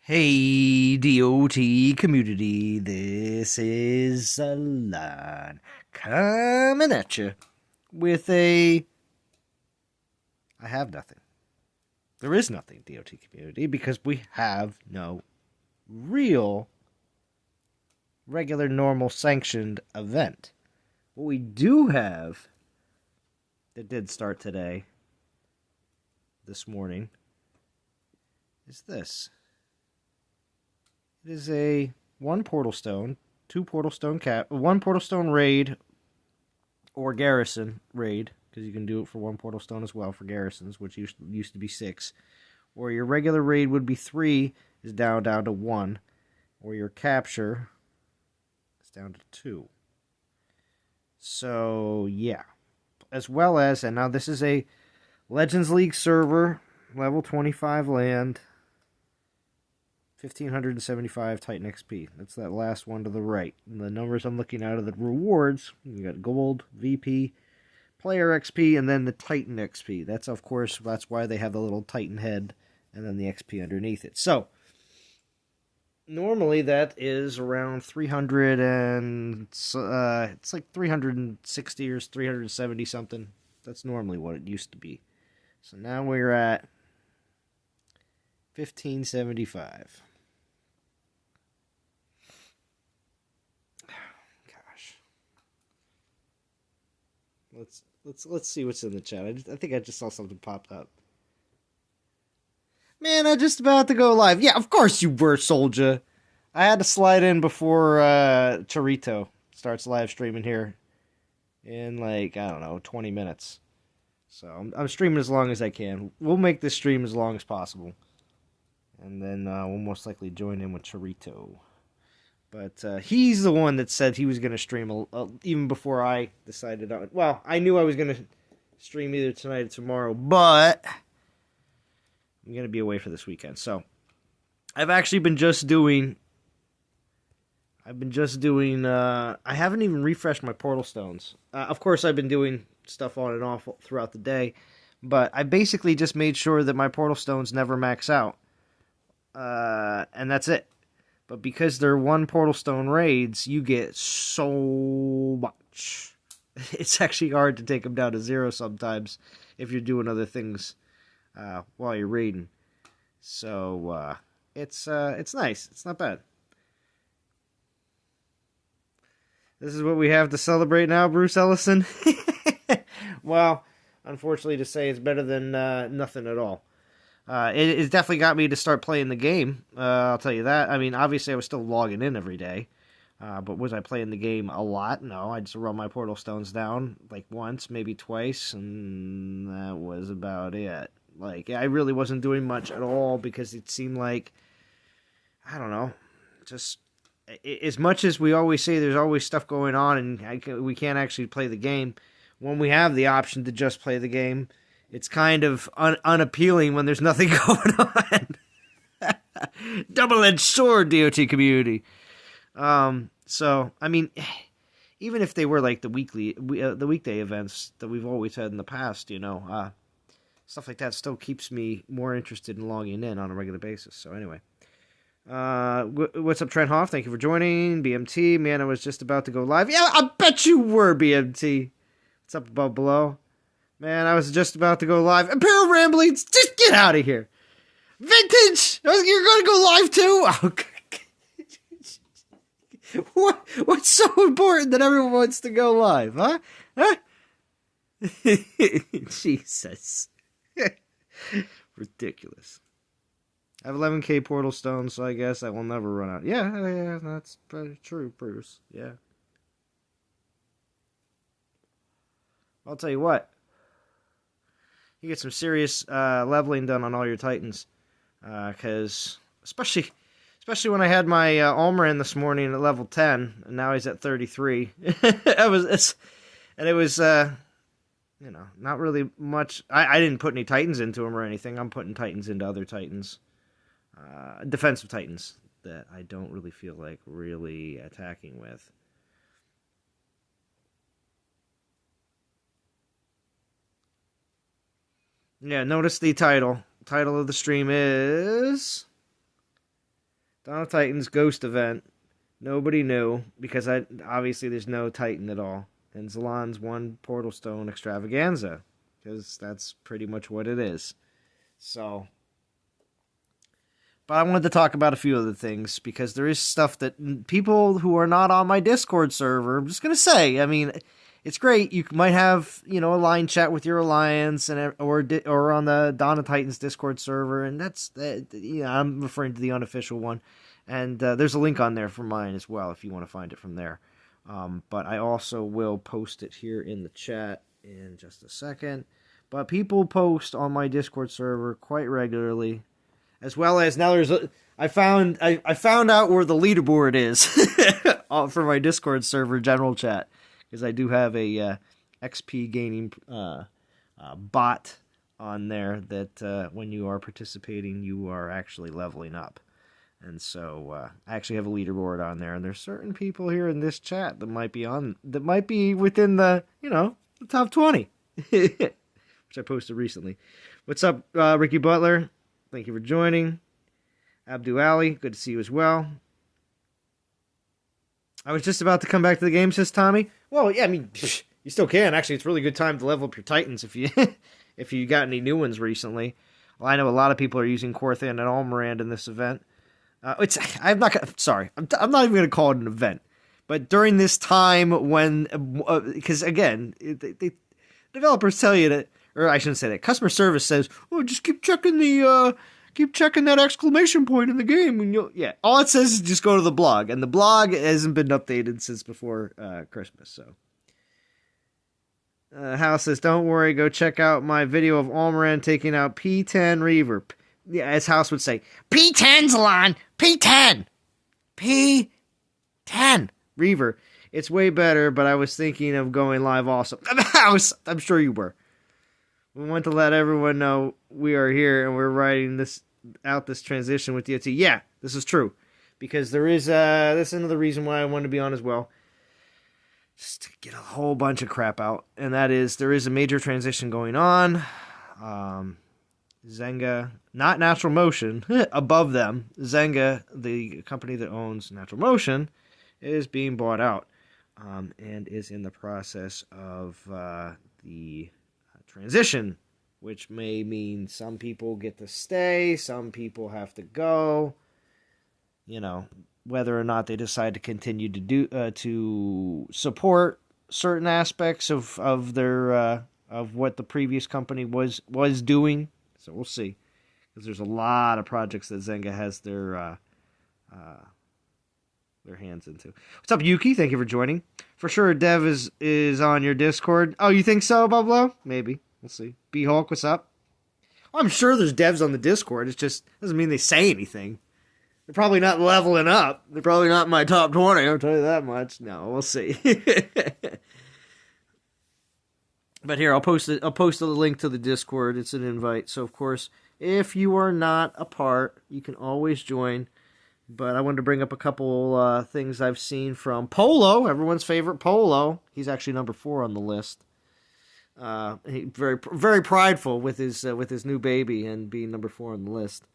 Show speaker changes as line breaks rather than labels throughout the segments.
Hey, DOT community, this is Zalon coming at you with I have nothing. There is nothing, DOT community, because we have no real, regular, normal, sanctioned event. What we do have, that did start this morning, is this. It is a one portal stone, two portal stone one portal stone raid or garrison raid, because you can do it for one portal stone as well for garrisons, which used to be 6. Or your regular raid would be 3, is down to 1. Or your capture is down to 2. So yeah, as well as, and now this is a Legends League server, level 25 land. 1,575 Titan XP. That's that last one to the right. And the numbers I'm looking at are the rewards. You got gold, VP, player XP, and then the Titan XP. That's, of course, that's why they have the little Titan head and then the XP underneath it. So, normally that is around 300 and, it's like 360 or 370 something. That's normally what it used to be. So now we're at 1575. Let's see what's in the chat. I think I just saw something popped up. Man, I'm just about to go live. Yeah, of course you were, soldier. I had to slide in before Charito starts live streaming here in I don't know, 20 minutes. So I'm streaming as long as I can. We'll make this stream as long as possible. And then we'll most likely join in with Charito. But he's the one that said he was going to stream even before I decided on. Well, I knew I was going to stream either tonight or tomorrow, but I'm going to be away for this weekend. So I've actually been just doing. I haven't even refreshed my portal stones. Of course, I've been doing stuff on and off throughout the day, but I basically just made sure that my portal stones never max out, and that's it. But because they're one portal stone raids, you get so much. It's actually hard to take them down to 0 sometimes if you're doing other things while you're raiding. So it's nice. It's not bad. This is what we have to celebrate now, Bruce Ellison. Well, unfortunately to say, it's better than nothing at all. It's definitely got me to start playing the game. I'll tell you that. I mean, obviously I was still logging in every day. But was I playing the game a lot? No, I just run my portal stones down once, maybe twice, and that was about it. I really wasn't doing much at all because it seemed like, I don't know, just as much as we always say there's always stuff going on and we can't actually play the game, when we have the option to just play the game, it's kind of unappealing when there's nothing going on. Double-edged sword, DOT community. So, I mean, even if they were the weekday events that we've always had in the past, stuff like that still keeps me more interested in logging in on a regular basis. So anyway, what's up, Trent Hoff? Thank you for joining. BMT, man, I was just about to go live. Yeah, I bet you were, BMT. What's up above below? Man, I was just about to go live. Imperial Ramblings, just get out of here. Vintage, you're going to go live too? Oh, what's so important that everyone wants to go live, huh? Jesus. Ridiculous. I have 11k portal stones, so I guess I will never run out. Yeah, that's pretty true, Bruce. Yeah. I'll tell you what. You get some serious leveling done on all your Titans. Because, especially when I had my Almer in this morning at level 10, and now he's at 33. It was not really much. I didn't put any Titans into him or anything. I'm putting Titans into other Titans. Defensive Titans that I don't really feel like really attacking with. Yeah, notice the title. Title of the stream is Dawn of Titans Ghost event. Nobody knew because obviously there's no Titan at all. And Zalon's one Portal Stone Extravaganza because that's pretty much what it is. So, but I wanted to talk about a few other things because there is stuff that people who are not on my Discord server, I'm just going to say, I mean, it's great. You might have, a line chat with your alliance or on the Dawn of Titans Discord server, and that's I'm referring to the unofficial one. And there's a link on there for mine as well if you want to find it from there. But I also will post it here in the chat in just a second. But people post on my Discord server quite regularly, as well as now I found out where the leaderboard is for my Discord server general chat, because I do have a XP gaining bot on there that when you are participating, you are actually leveling up. And so I actually have a leaderboard on there, and there's certain people here in this chat that might be within the the top 20, which I posted recently. What's up, Ricky Butler? Thank you for joining. Abdu Ali, good to see you as well. I was just about to come back to the game, says Tommy. Well, yeah, I mean, you still can. Actually, it's a really good time to level up your Titans if you got any new ones recently. Well, I know a lot of people are using Corthan and Almirand in this event. I'm not even going to call it an event, but during this time when, because again, developers tell you that, or I shouldn't say that. Customer service says, "Oh, just keep checking that exclamation point in the game," and all it says is just go to the blog, and the blog hasn't been updated since before Christmas. So, Hal says, "Don't worry, go check out my video of Almirand taking out P10 Reaver." Yeah, as House would say, P10, Zalon! P10! P10! Reaver. It's way better, but I was thinking of going live also. House! I'm sure you were. We want to let everyone know we are here and we're writing this transition with DOT. Yeah, this is true. Because there is, this is another reason why I wanted to be on as well. Just to get a whole bunch of crap out. And that is, there is a major transition going on. Zynga, not Natural Motion, above them, Zynga, the company that owns Natural Motion, is being bought out and is in the process of the transition, which may mean some people get to stay, some people have to go. Whether or not they decide to continue to do to support certain aspects of their of what the previous company was doing. So we'll see, because there's a lot of projects that Zynga has their hands into. What's up, Yuki? Thank you for joining. For sure, Dev is on your Discord. Oh, you think so, Bublo? Maybe. We'll see. B-Hulk, what's up? Well, I'm sure there's devs on the Discord. It just doesn't mean they say anything. They're probably not leveling up. They're probably not in my top 20, I'll tell you that much. No, we'll see. But here, I'll post a link to the Discord. It's an invite. So, of course, if you are not a part, you can always join. But I wanted to bring up a couple things I've seen from Polo, everyone's favorite Polo. He's actually number 4 on the list. He very very prideful with his new baby and being number 4 on the list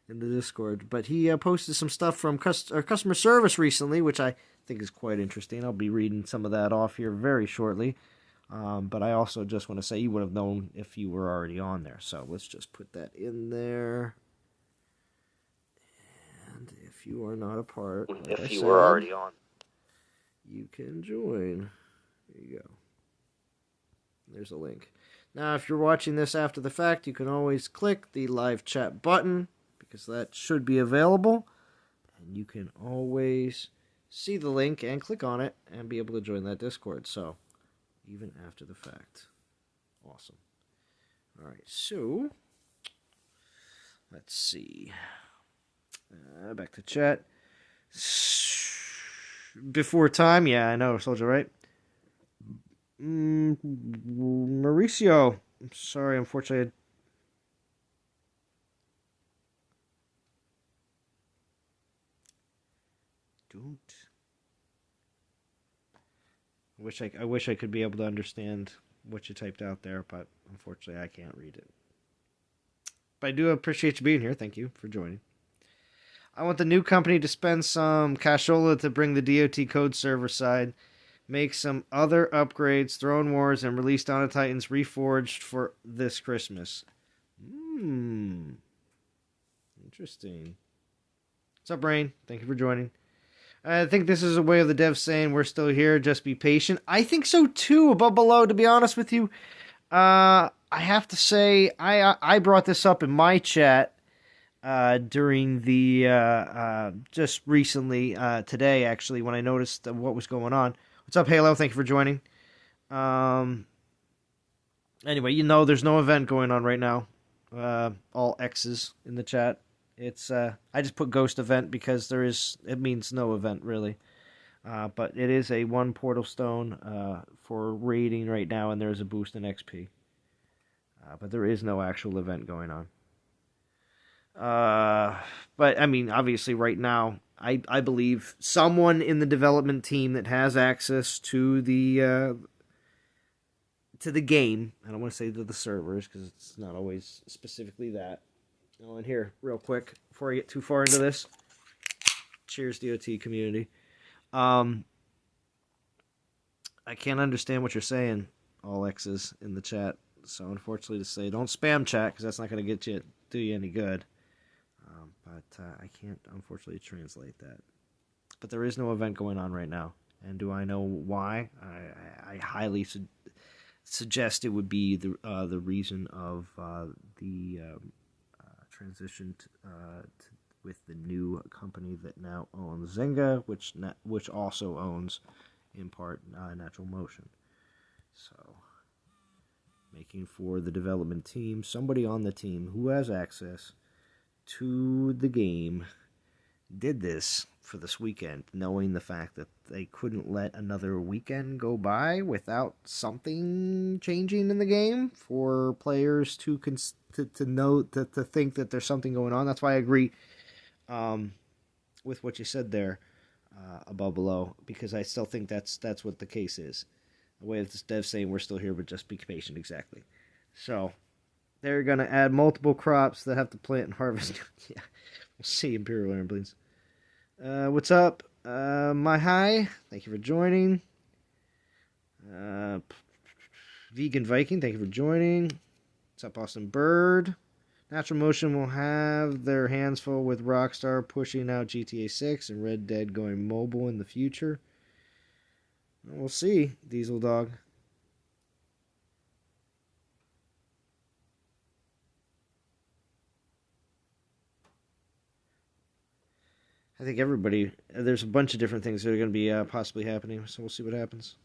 in the Discord. But he posted some stuff from customer service recently, which I think is quite interesting. I'll be reading some of that off here very shortly. But I also just want to say you would have known if you were already on there. So let's just put that in there. And if you are not a part, like were already on, you can join. There you go. There's a link. Now, if you're watching this after the fact, you can always click the live chat button, because that should be available. And you can always see the link and click on it and be able to join that Discord. So, even after the fact. Awesome. All right, so let's see. Back to chat. Before time, yeah, I know, Soldier, right? Mauricio, I'm sorry, unfortunately. I wish I could be able to understand what you typed out there, but unfortunately I can't read it. But I do appreciate you being here. Thank you for joining. I want the new company to spend some cashola to bring the DOT code server side, make some other upgrades, Throne Wars, and release Dawn of Titans Reforged for this Christmas. Interesting. What's up, Brain? Thank you for joining. I think this is a way of the devs saying we're still here, just be patient. I think so too, above below, to be honest with you. I have to say, I brought this up in my chat during the just recently today, actually, when I noticed what was going on. What's up, Halo? Thank you for joining. Anyway, there's no event going on right now. All X's in the chat. It's I just put ghost event because it means no event really. But it is a 1 portal stone for raiding right now, and there's a boost in XP. But there is no actual event going on. But I mean, obviously, right now, I believe someone in the development team that has access to the game. I don't want to say to the servers because it's not always specifically that. Oh, and here, real quick, before I get too far into this, cheers, DOT community. I can't understand what you're saying, all X's in the chat. So, unfortunately, to say, don't spam chat because that's not going to do you any good. But I can't, unfortunately, translate that. But there is no event going on right now. And do I know why? I highly suggest it would be the reason of the transition with the new company that now owns Zynga, which also owns, in part, Natural Motion. So, making for the development team, somebody on the team who has access to the game did this for this weekend, knowing the fact that they couldn't let another weekend go by without something changing in the game for players to know to think that there's something going on. That's why I agree with what you said there above below, because I still think that's what the case is. The way that this dev's saying we're still here, but just be patient, exactly. So they're gonna add multiple crops that have to plant and harvest. Yeah, we'll see. Imperial Airplanes. What's up? My High, thank you for joining. Vegan Viking, thank you for joining. What's up, Austin Bird? Natural Motion will have their hands full with Rockstar pushing out GTA 6 and Red Dead going mobile in the future. We'll see, Diesel Dog. I think there's a bunch of different things that are going to be possibly happening, so we'll see what happens.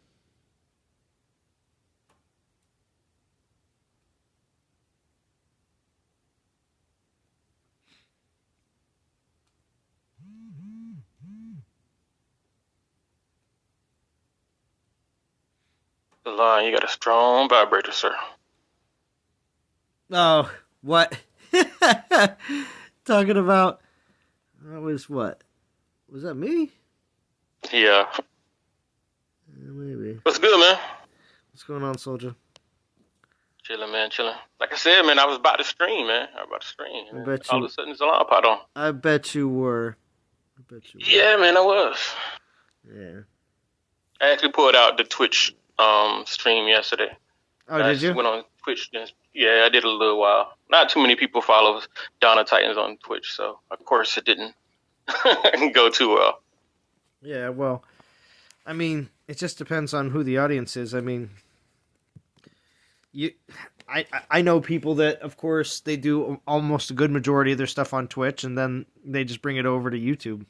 Zalon, you got a strong vibrator, sir.
Oh, what? Talking about... That was what? Was that me?
Yeah.
Maybe.
What's good, man?
What's going on, soldier?
Chilling, man, chilling. Like I said, man, I was about to stream, man.
I bet
All of a sudden, Zalon popped on.
I bet you were.
Yeah, man, I was.
Yeah.
I actually pulled out the Twitch stream yesterday.
Oh, did you?
Went on Twitch. Yeah, I did a little while. Not too many people follow Dawn of Titans on Twitch, so of course it didn't go too well.
Yeah, well, I mean, it just depends on who the audience is. I mean, I know people that, of course, they do almost a good majority of their stuff on Twitch, and then they just bring it over to YouTube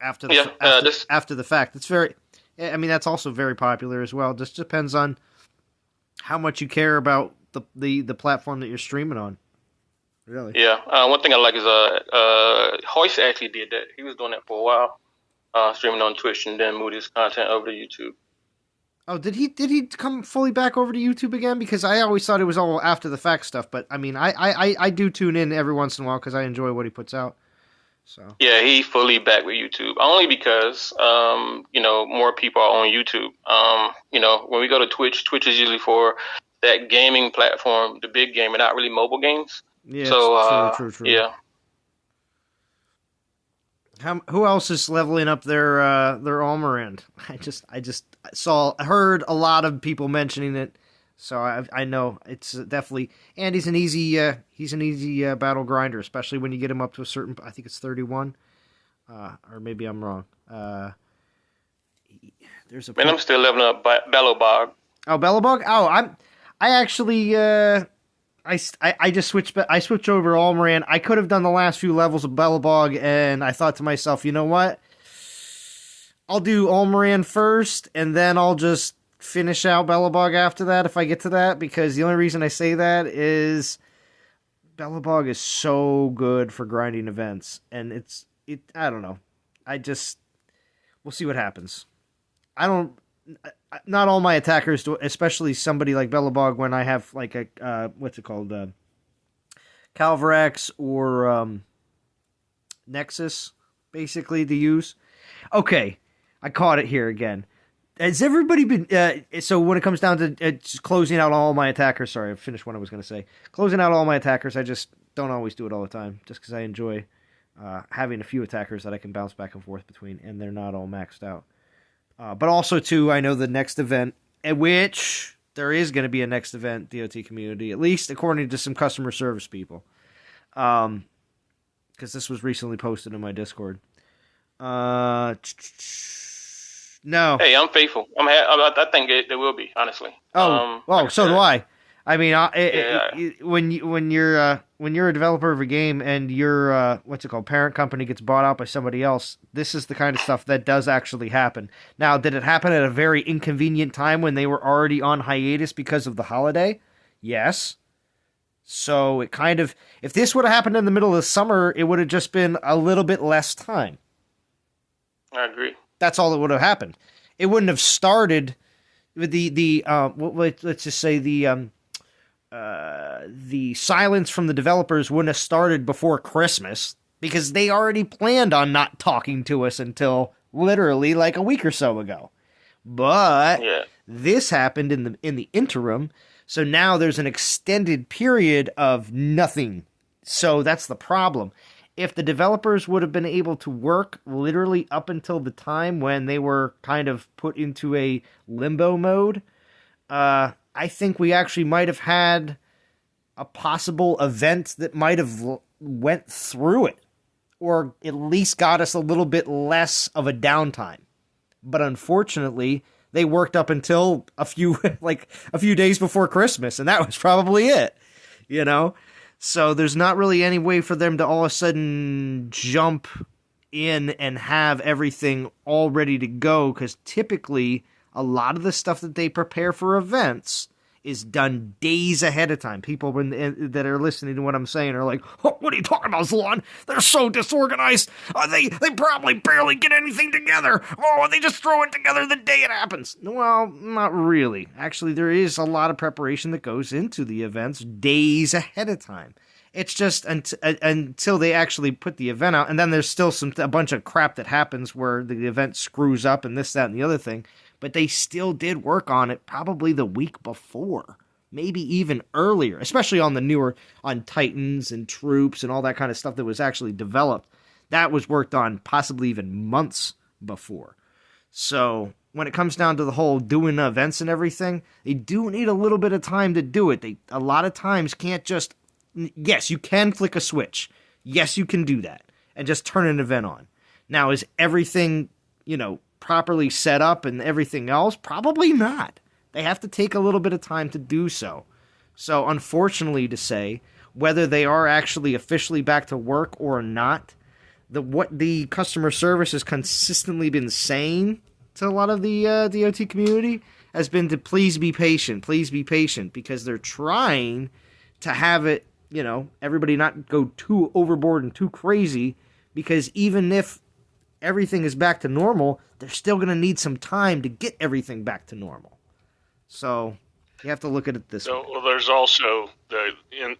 after the fact. It's very, I mean, that's also very popular as well. Just depends on how much you care about the platform that you're streaming on. Really?
Yeah. One thing I like is Hoist actually did that. He was doing that for a while, streaming on Twitch, and then moved his content over to YouTube.
Oh, did he come fully back over to YouTube again? Because I always thought it was all after the fact stuff. But I mean, I do tune in every once in a while because I enjoy what he puts out. So
yeah, he fully back with YouTube only because more people are on YouTube. When we go to Twitch is usually for that gaming platform, the big game, and not really mobile games.
Yeah,
so
true.
Yeah.
Who else is leveling up their Almorand? I heard a lot of people mentioning it, so I know it's definitely. And he's an easy battle grinder, especially when you get him up to a certain. I think it's 31, or maybe I'm wrong. There's a.
Man, I'm still leveling up Bellowbog.
Oh, Bellowbog. Oh, I actually. I just switched. I switched over to Almoran. I could have done the last few levels of Bellowbog, and I thought to myself, you know what? I'll do Almoran first, and then I'll just finish out Bellowbog after that if I get to that. Because the only reason I say that is Bellowbog is so good for grinding events, and I don't know. We'll see what happens. Not all my attackers do, especially somebody like Bellowbog when I have like a what's it called, Calvarex or Nexus, basically to use. Okay, I caught it here again. Has everybody been? So when it comes down to closing out all my attackers, sorry, I finished what I was going to say. Closing out all my attackers, I just don't always do it all the time, just because I enjoy having a few attackers that I can bounce back and forth between, and they're not all maxed out. But also, too, I know the next event, at which there is going to be a next event, DOT community, at least according to some customer service people. Because this was recently posted in my Discord. No.
Hey, I'm faithful. I think there will be, honestly.
So do I. I mean, when you're a developer of a game and your parent company gets bought out by somebody else, this is the kind of stuff that does actually happen. Now, did it happen at a very inconvenient time when they were already on hiatus because of the holiday? Yes. So it kind of, if this would have happened in the middle of the summer, it would have just been a little bit less time.
I agree.
That's all that would have happened. It wouldn't have started with let's just say the silence from the developers wouldn't have started before Christmas because they already planned on not talking to us until literally like a week or so ago. But this happened in the interim, so now there's an extended period of nothing. So that's the problem. If the developers would have been able to work literally up until the time when they were kind of put into a limbo mode, I think we actually might have had a possible event that might have went through it, or at least got us a little bit less of a downtime. But unfortunately, they worked up until a few days before Christmas, and that was probably it, you know? So there's not really any way for them to all of a sudden jump in and have everything all ready to go, because typically a lot of the stuff that they prepare for events is done days ahead of time. People that are listening to what I'm saying are like, oh, what are you talking about, Zalon? They're so disorganized. They probably barely get anything together. Oh, they just throw it together the day it happens. Well, not really. Actually, there is a lot of preparation that goes into the events days ahead of time. It's just until they actually put the event out, and then there's still a bunch of crap that happens where the event screws up and this, that, and the other thing. But they still did work on it probably the week before, maybe even earlier, especially on on Titans and Troops and all that kind of stuff that was actually developed. That was worked on possibly even months before. So when it comes down to the whole doing events and everything, they do need a little bit of time to do it. They a lot of times can't just, yes, you can flick a switch. Yes, you can do that and just turn an event on. Now, is everything, properly set up and everything else? Probably not. They have to take a little bit of time to do so. So unfortunately to say, whether they are actually officially back to work or not, what the customer service has consistently been saying to a lot of the DOT community has been to please be patient, because they're trying to have it, everybody not go too overboard and too crazy, because even if everything is back to normal, they're still going to need some time to get everything back to normal. So you have to look at it this way.
Well, there's also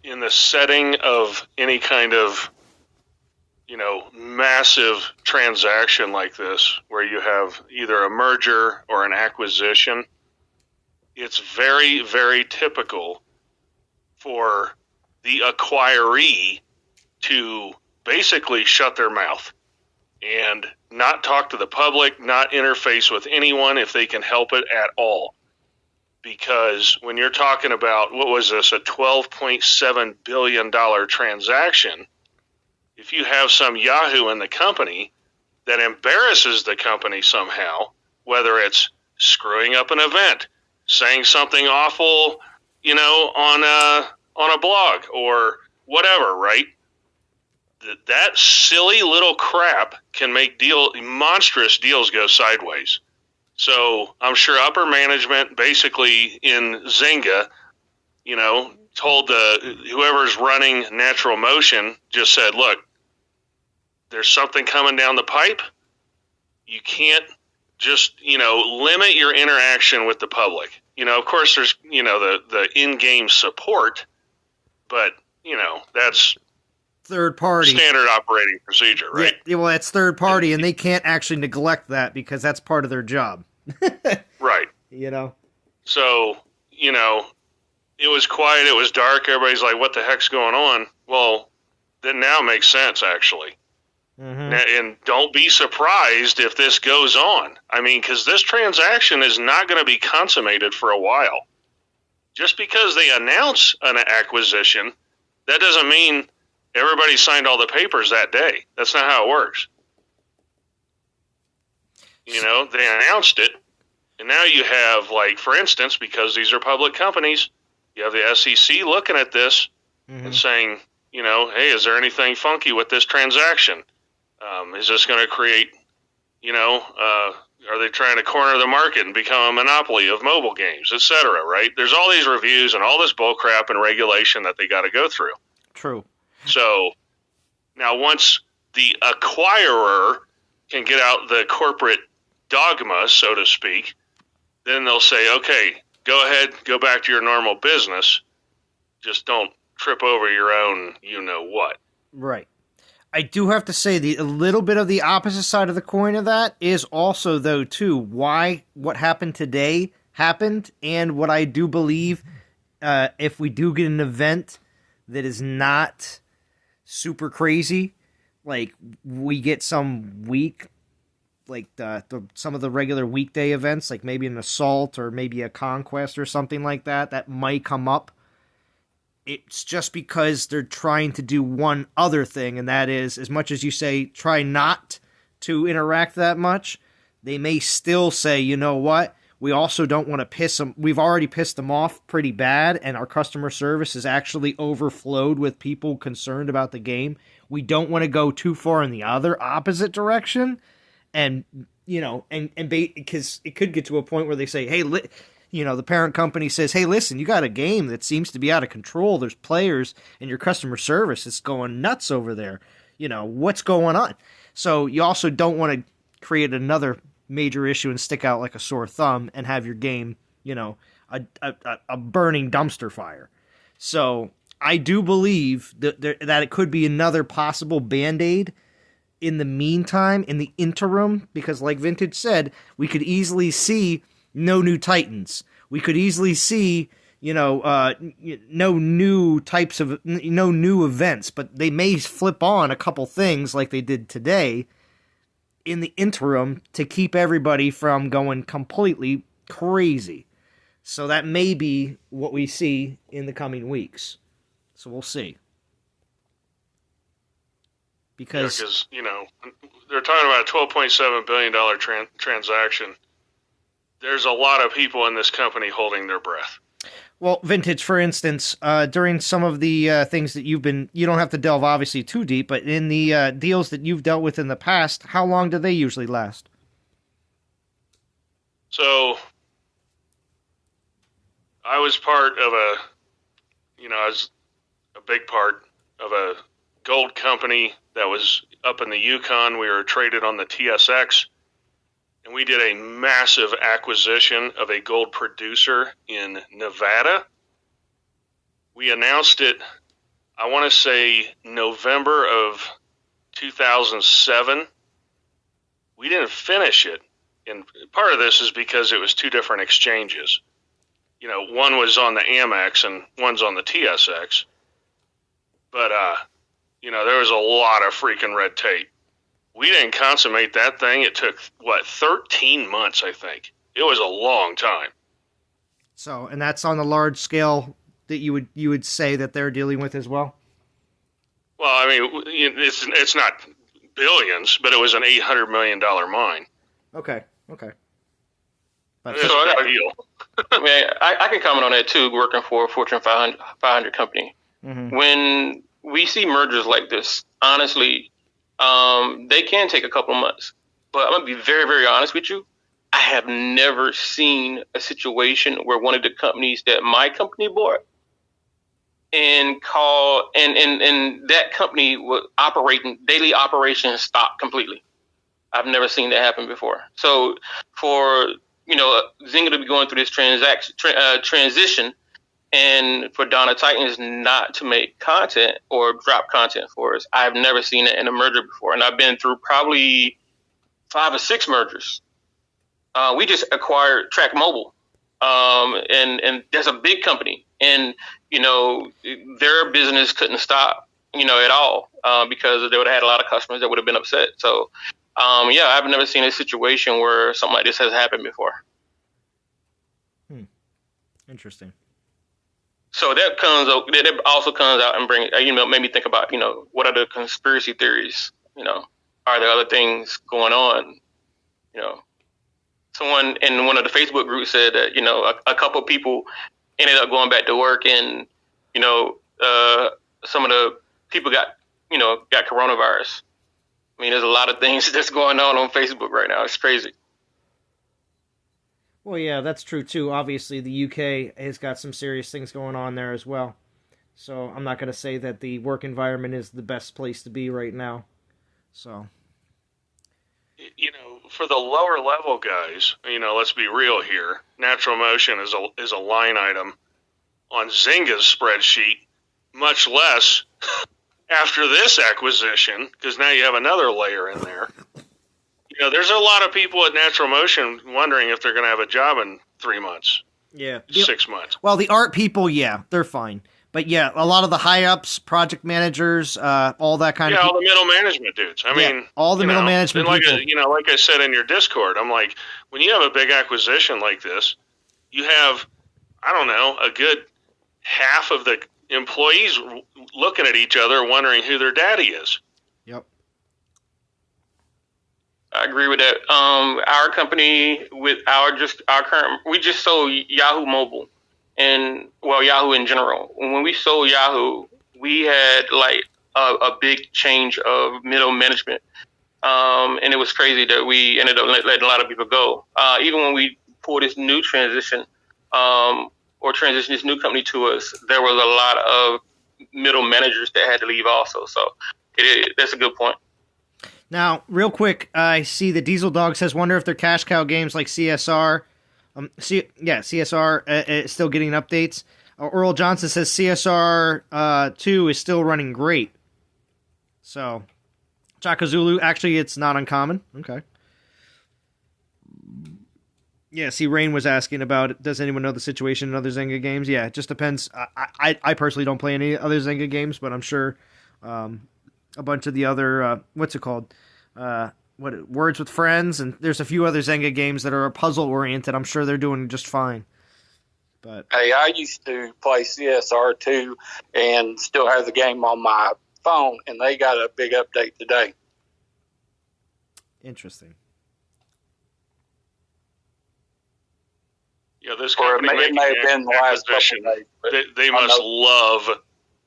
in the setting of any kind of massive transaction like this, where you have either a merger or an acquisition, it's very, very typical for the acquiree to basically shut their mouth and not talk to the public, not interface with anyone if they can help it at all. Because when you're talking about, what was this, a $12.7 billion transaction, if you have some Yahoo in the company that embarrasses the company somehow, whether it's screwing up an event, saying something awful, on a blog or whatever, right? That silly little crap can make monstrous deals go sideways. So I'm sure upper management, basically in Zynga, told whoever's running Natural Motion, just said, look, there's something coming down the pipe. You can't just, limit your interaction with the public. Of course, there's, the in-game support, but, that's
third party
standard operating procedure, right?
Yeah, well, that's third party, and they can't actually neglect that because that's part of their job.
Right. So, it was quiet, it was dark, everybody's like, what the heck's going on? Well, that now makes sense, actually. Mm-hmm. And don't be surprised if this goes on. I mean, because this transaction is not going to be consummated for a while. Just because they announce an acquisition, that doesn't mean everybody signed all the papers that day. That's not how it works. They announced it, and now you have, like, for instance, because these are public companies, you have the SEC looking at this and saying, hey, is there anything funky with this transaction? Is this going to create, are they trying to corner the market and become a monopoly of mobile games, et cetera, right? There's all these reviews and all this bullcrap and regulation that they got to go through.
True.
So now once the acquirer can get out the corporate dogma, so to speak, then they'll say, okay, go ahead, go back to your normal business. Just don't trip over your own you-know-what.
Right. I do have to say a little bit of the opposite side of the coin of that is also, though, too, why what happened today happened, and what I do believe, if we do get an event that is not super crazy, like we get some week, like some of the regular weekday events, like maybe an Assault or maybe a Conquest or something like that, that might come up. It's just because they're trying to do one other thing, and that is, as much as you say, try not to interact that much, they may still say, you know what, we also don't want to piss them. We've already pissed them off pretty bad, and our customer service is actually overflowed with people concerned about the game. We don't want to go too far in the other opposite direction, and because it could get to a point where they say, hey, the parent company says, hey, listen, you got a game that seems to be out of control. There's players, and your customer service is going nuts over there. What's going on? So you also don't want to create another major issue and stick out like a sore thumb and have your game, a burning dumpster fire. So I do believe that it could be another possible Band-Aid in the meantime, in the interim, because like Vintage said, we could easily see no new Titans. We could easily see, no new events, but they may flip on a couple things like they did today in the interim to keep everybody from going completely crazy. So that may be what we see in the coming weeks. So we'll see. Because
they're talking about a $12.7 billion transaction. There's a lot of people in this company holding their breath.
Well, Vintage, for instance, during some of the things that you don't have to delve obviously too deep, but in the deals that you've dealt with in the past, how long do they usually last?
So, I was part of I was a big part of a gold company that was up in the Yukon. We were traded on the TSX. And we did a massive acquisition of a gold producer in Nevada. We announced it, I want to say, November of 2007. We didn't finish it. And part of this is because it was two different exchanges. One was on the Amex and one's on the TSX. But, there was a lot of freaking red tape. We didn't consummate that thing. It took, 13 months, I think. It was a long time.
So, and that's on the large scale that you would say that they're dealing with as well?
Well, I mean, it's not billions, but it was an $800 million mine.
Okay.
But it's a big deal.
I mean, I can comment on that too, working for a Fortune 500 company.
Mm-hmm.
When we see mergers like this, honestly, they can take a couple of months. But I'm going to be very, very honest with you. I have never seen a situation where one of the companies that my company bought and that company was operating, daily operations stopped completely. I've never seen that happen before. So for, Zynga to be going through this transition, and for Donna Titans not to make content or drop content for us, I've never seen it in a merger before. And I've been through probably 5 or 6 mergers. We just acquired Track Mobile, and that's a big company, and their business couldn't stop, at all, because they would have had a lot of customers that would have been upset. So, I've never seen a situation where something like this has happened before.
Interesting.
So that also comes out and made me think about, what are the conspiracy theories? Are there other things going on? Someone in one of the Facebook groups said that, a couple of people ended up going back to work, and, some of the people got coronavirus. I mean, there's a lot of things that's going on Facebook right now. It's crazy.
Well, yeah, that's true too. Obviously, the UK has got some serious things going on there as well. So I'm not going to say that the work environment is the best place to be right now. So,
for the lower level guys, let's be real here. Natural motion is a line item on Zynga's spreadsheet, much less after this acquisition, because now you have another layer in there. There's a lot of people at Natural Motion wondering if they're going to have a job in 3 months.
Yeah.
6 months.
Well, the art people, yeah, they're fine. But yeah, a lot of the high-ups, project managers, all that kind of
people. Yeah, all the middle management dudes. I mean,
all the middle management people.
Like I said in your Discord, I'm like, when you have a big acquisition like this, you have, I don't know, a good half of the employees looking at each other wondering who their daddy is.
Yep.
I agree with that. Our company with we just sold Yahoo Mobile, and Yahoo in general. When we sold Yahoo, we had like a big change of middle management, and it was crazy that we ended up letting a lot of people go. Even when we pulled this new transition, or transitioned this new company to us, there was a lot of middle managers that had to leave also. So that's a good point.
Now, real quick, I see the Diesel Dog says, wonder if their cash cow games like CSR, CSR is still getting updates. Earl Johnson says CSR 2 is still running great. So, Chaka Zulu, actually, it's not uncommon. Okay. Yeah, see, Rain was asking about, does anyone know the situation in other Zynga games? Yeah, it just depends. I personally don't play any other Zynga games, but I'm sure a bunch of the other, what's it called? Words with Friends, and there's a few other Zynga games that are puzzle-oriented. I'm sure they're doing just fine. But
hey, I used to play CSR2 and still have the game on my phone, and they got a big update today.
Interesting.
Yeah, this company
it may have been the last couple of days,
they must love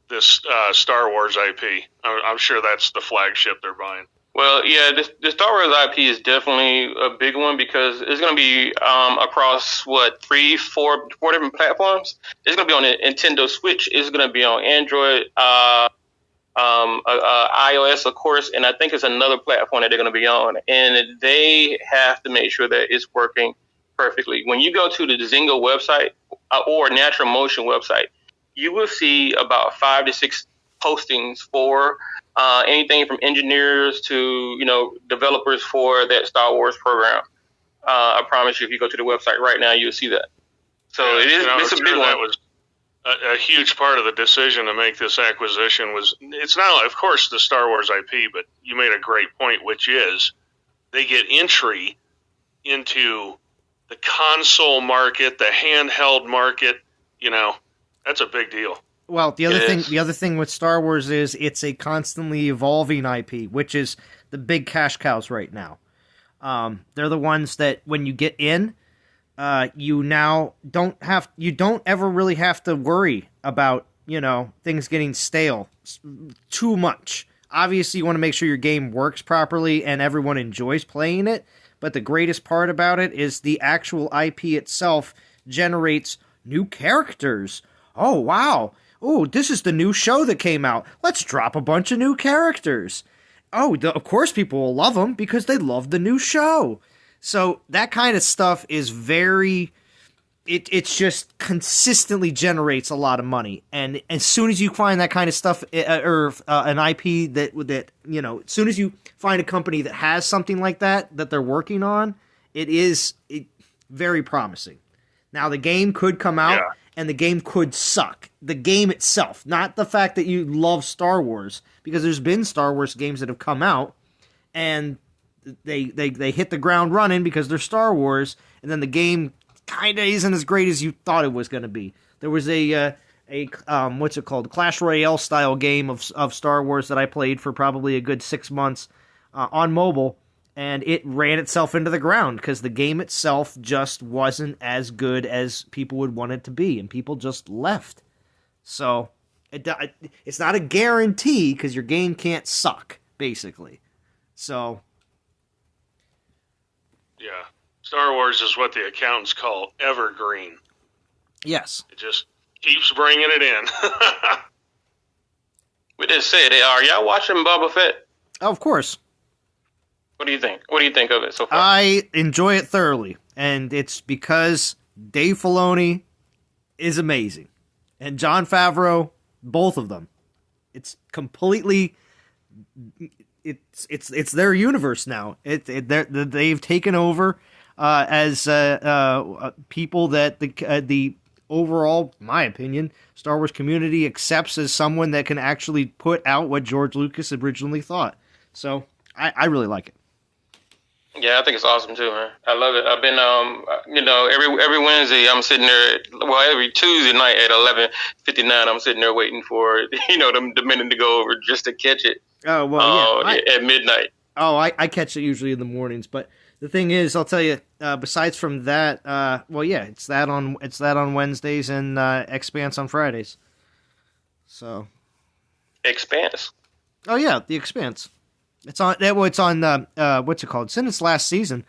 this Star Wars IP. I'm sure that's the flagship they're buying.
Well, yeah, the Star Wars IP is definitely a big one because it's going to be across, 3, 4 different platforms. It's going to be on the Nintendo Switch. It's going to be on Android, iOS, of course, and I think it's another platform that they're going to be on. And they have to make sure that it's working perfectly. When you go to the Zynga website or Natural Motion website, you will see about 5 to 6 postings for anything from engineers to developers for that Star Wars program. I promise you, if you go to the website right now, you'll see that. So it's a big one.
a huge part of the decision to make this acquisition was, it's not, of course, the Star Wars IP, but you made a great point, which is they get entry into the console market, the handheld market. That's a big deal.
Well, the other thing with Star Wars is it's a constantly evolving IP, which is the big cash cows right now. They're the ones that when you get in, you don't ever really have to worry about, things getting stale too much. Obviously, you want to make sure your game works properly and everyone enjoys playing it, but the greatest part about it is the actual IP itself generates new characters. Oh, wow. Oh, this is the new show that came out. Let's drop a bunch of new characters. Oh, of course people will love them because they love the new show. So that kind of stuff is it's just consistently generates a lot of money. And as soon as you find that kind of stuff, or an IP that as soon as you find a company that has something like that they're working on, it very promising. Now, the game could come out, and the game could suck. The game itself, not the fact that you love Star Wars, because there's been Star Wars games that have come out, and they hit the ground running because they're Star Wars, and then the game kind of isn't as great as you thought it was going to be. There was a what's it called, Clash Royale style game of Star Wars that I played for probably a good 6 months on mobile, and it ran itself into the ground because the game itself just wasn't as good as people would want it to be, and people just left. So it's not a guarantee because your game can't suck, basically. So
yeah, Star Wars is what the accountants call evergreen.
Yes,
it just keeps bringing it in.
We just said, are y'all watching Boba Fett?
Oh, of course.
What do you think? What do you think of it so far?
I enjoy it thoroughly, and it's because Dave Filoni is amazing, and Jon Favreau, both of them. It's completely, it's their universe now. They've taken over as people that the overall, my opinion, Star Wars community accepts as someone that can actually put out what George Lucas originally thought. So I really like it.
Yeah, I think it's awesome too, man. I love it. I've been, every Wednesday I'm sitting there. Well, every Tuesday night at 11:59, I'm sitting there waiting for the minute to go over just to catch it.
Oh well,
at midnight.
Oh, I catch it usually in the mornings, but the thing is, I'll tell you. Besides from that, it's that on Wednesdays and Expanse on Fridays. So,
Expanse.
Oh yeah, the Expanse. It's on. It's on. What's it called? It's in its last season.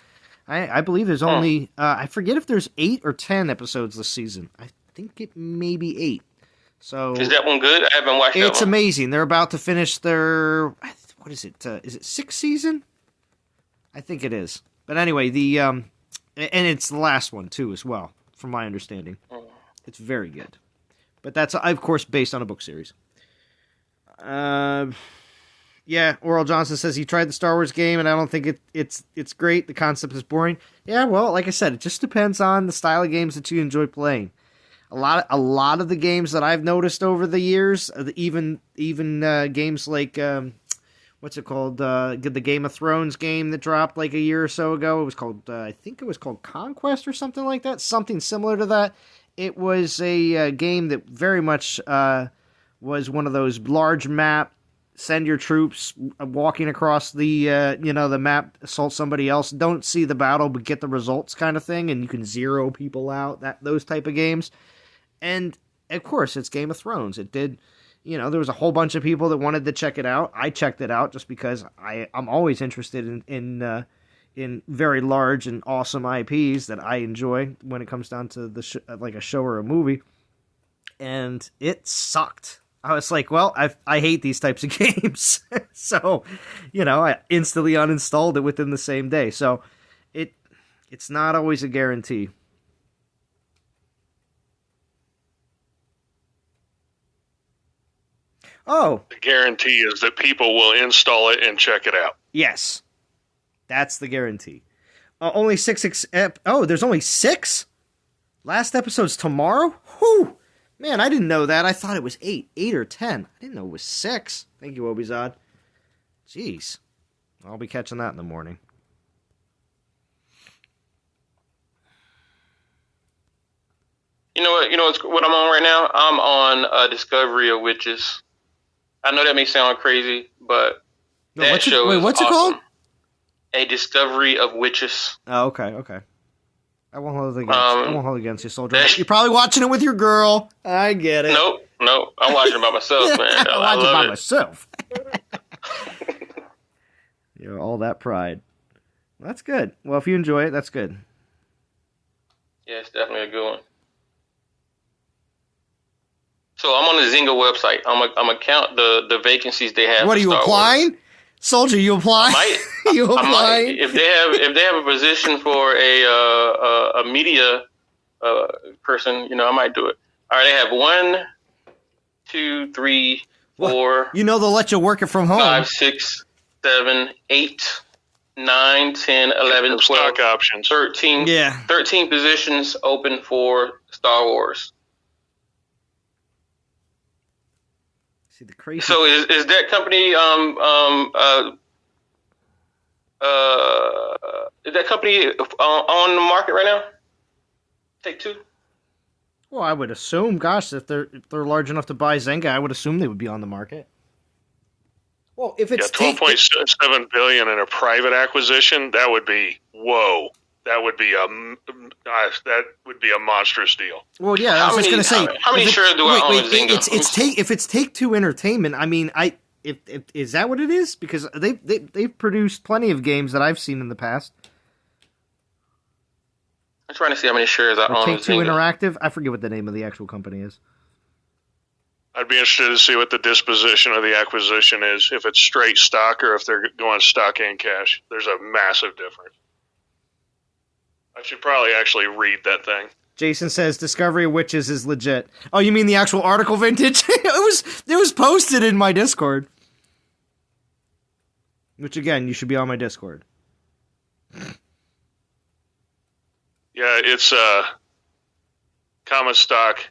I believe there's only. I forget if there's 8 or 10 episodes this season. I think it may be 8. So
is that one good? I haven't watched it.
It's amazing. They're about to finish their. What is it? Is it 6th season? I think it is. But anyway, and it's the last one too, as well, from my understanding. It's very good. But that's, of course, based on a book series. Yeah, Oral Johnson says he tried the Star Wars game, and I don't think it's great. The concept is boring. Yeah, well, like I said, it just depends on the style of games that you enjoy playing. A lot of the games that I've noticed over the years, even games like what's it called? The Game of Thrones game that dropped like a year or so ago. It was called I think it was called Conquest or something like that. Something similar to that. It was a game that very much was one of those large map. Send your troops walking across the the map, assault somebody else. Don't see the battle, but get the results kind of thing, and you can zero people out. Those type of games, and of course, it's Game of Thrones. It did, there was a whole bunch of people that wanted to check it out. I checked it out just because I'm always interested in very large and awesome IPs that I enjoy when it comes down to like a show or a movie, and it sucked. I was like, well, I hate these types of games. So, I instantly uninstalled it within the same day. So, it's not always a guarantee. Oh.
The guarantee is that people will install it and check it out.
Yes. That's the guarantee. Only 6. There's only 6? Last episode's tomorrow? Whew. Man, I didn't know that. I thought it was 8 or 10. I didn't know it was 6. Thank you, Obizad. Jeez. I'll be catching that in the morning.
You know what? You know what I'm on right now? I'm on Discovery of Witches. I know that may sound crazy, but that show is
what's
awesome.
it called?
A Discovery of Witches.
Oh, okay. I won't hold it against you, soldier. You're probably watching it with your girl. I get it.
Nope. I'm watching it by myself, man.
I'm watching it by myself. You know, all that pride. That's good. Well, if you enjoy it, that's good.
Yeah, it's definitely a good one. So I'm on the Zynga website. I'm gonna count the vacancies they have.
What are you applying? Wars. Soldier, you applying? You applying?
If they have a position for a media person, you know, I might do it. All right, they have 1, 2, 3, 4.
You know they'll let you work it from home.
5, 6, 7, 8, 9, 10, 11, 12,
stock options.
13. Yeah. 13 positions open for Star Wars.
See the crazy.
So is that company is that company on the market right now? Take-Two?
Well, I would assume, gosh, if they're large enough to buy Zynga, I would assume they would be on the market. Well, if it's
$12.7 billion in a private acquisition, that would be whoa. That would be a monstrous deal.
Well, yeah, I was just going to say.
How many shares do I own of Zynga?
If it's Take-Two Entertainment, I mean, if is that what it is? Because they've produced plenty of games that I've seen in the past.
I'm trying to see how many shares I own of Zynga.
Take-Two Interactive. I forget what the name of the actual company is.
I'd be interested to see what the disposition of the acquisition is. If it's straight stock or if they're going stock and cash. There's a massive difference. I should probably actually read that thing.
Jason says Discovery of Witches is legit. Oh, you mean the actual article vintage? it was posted in my Discord. Which again, you should be on my Discord.
Yeah, it's common stock.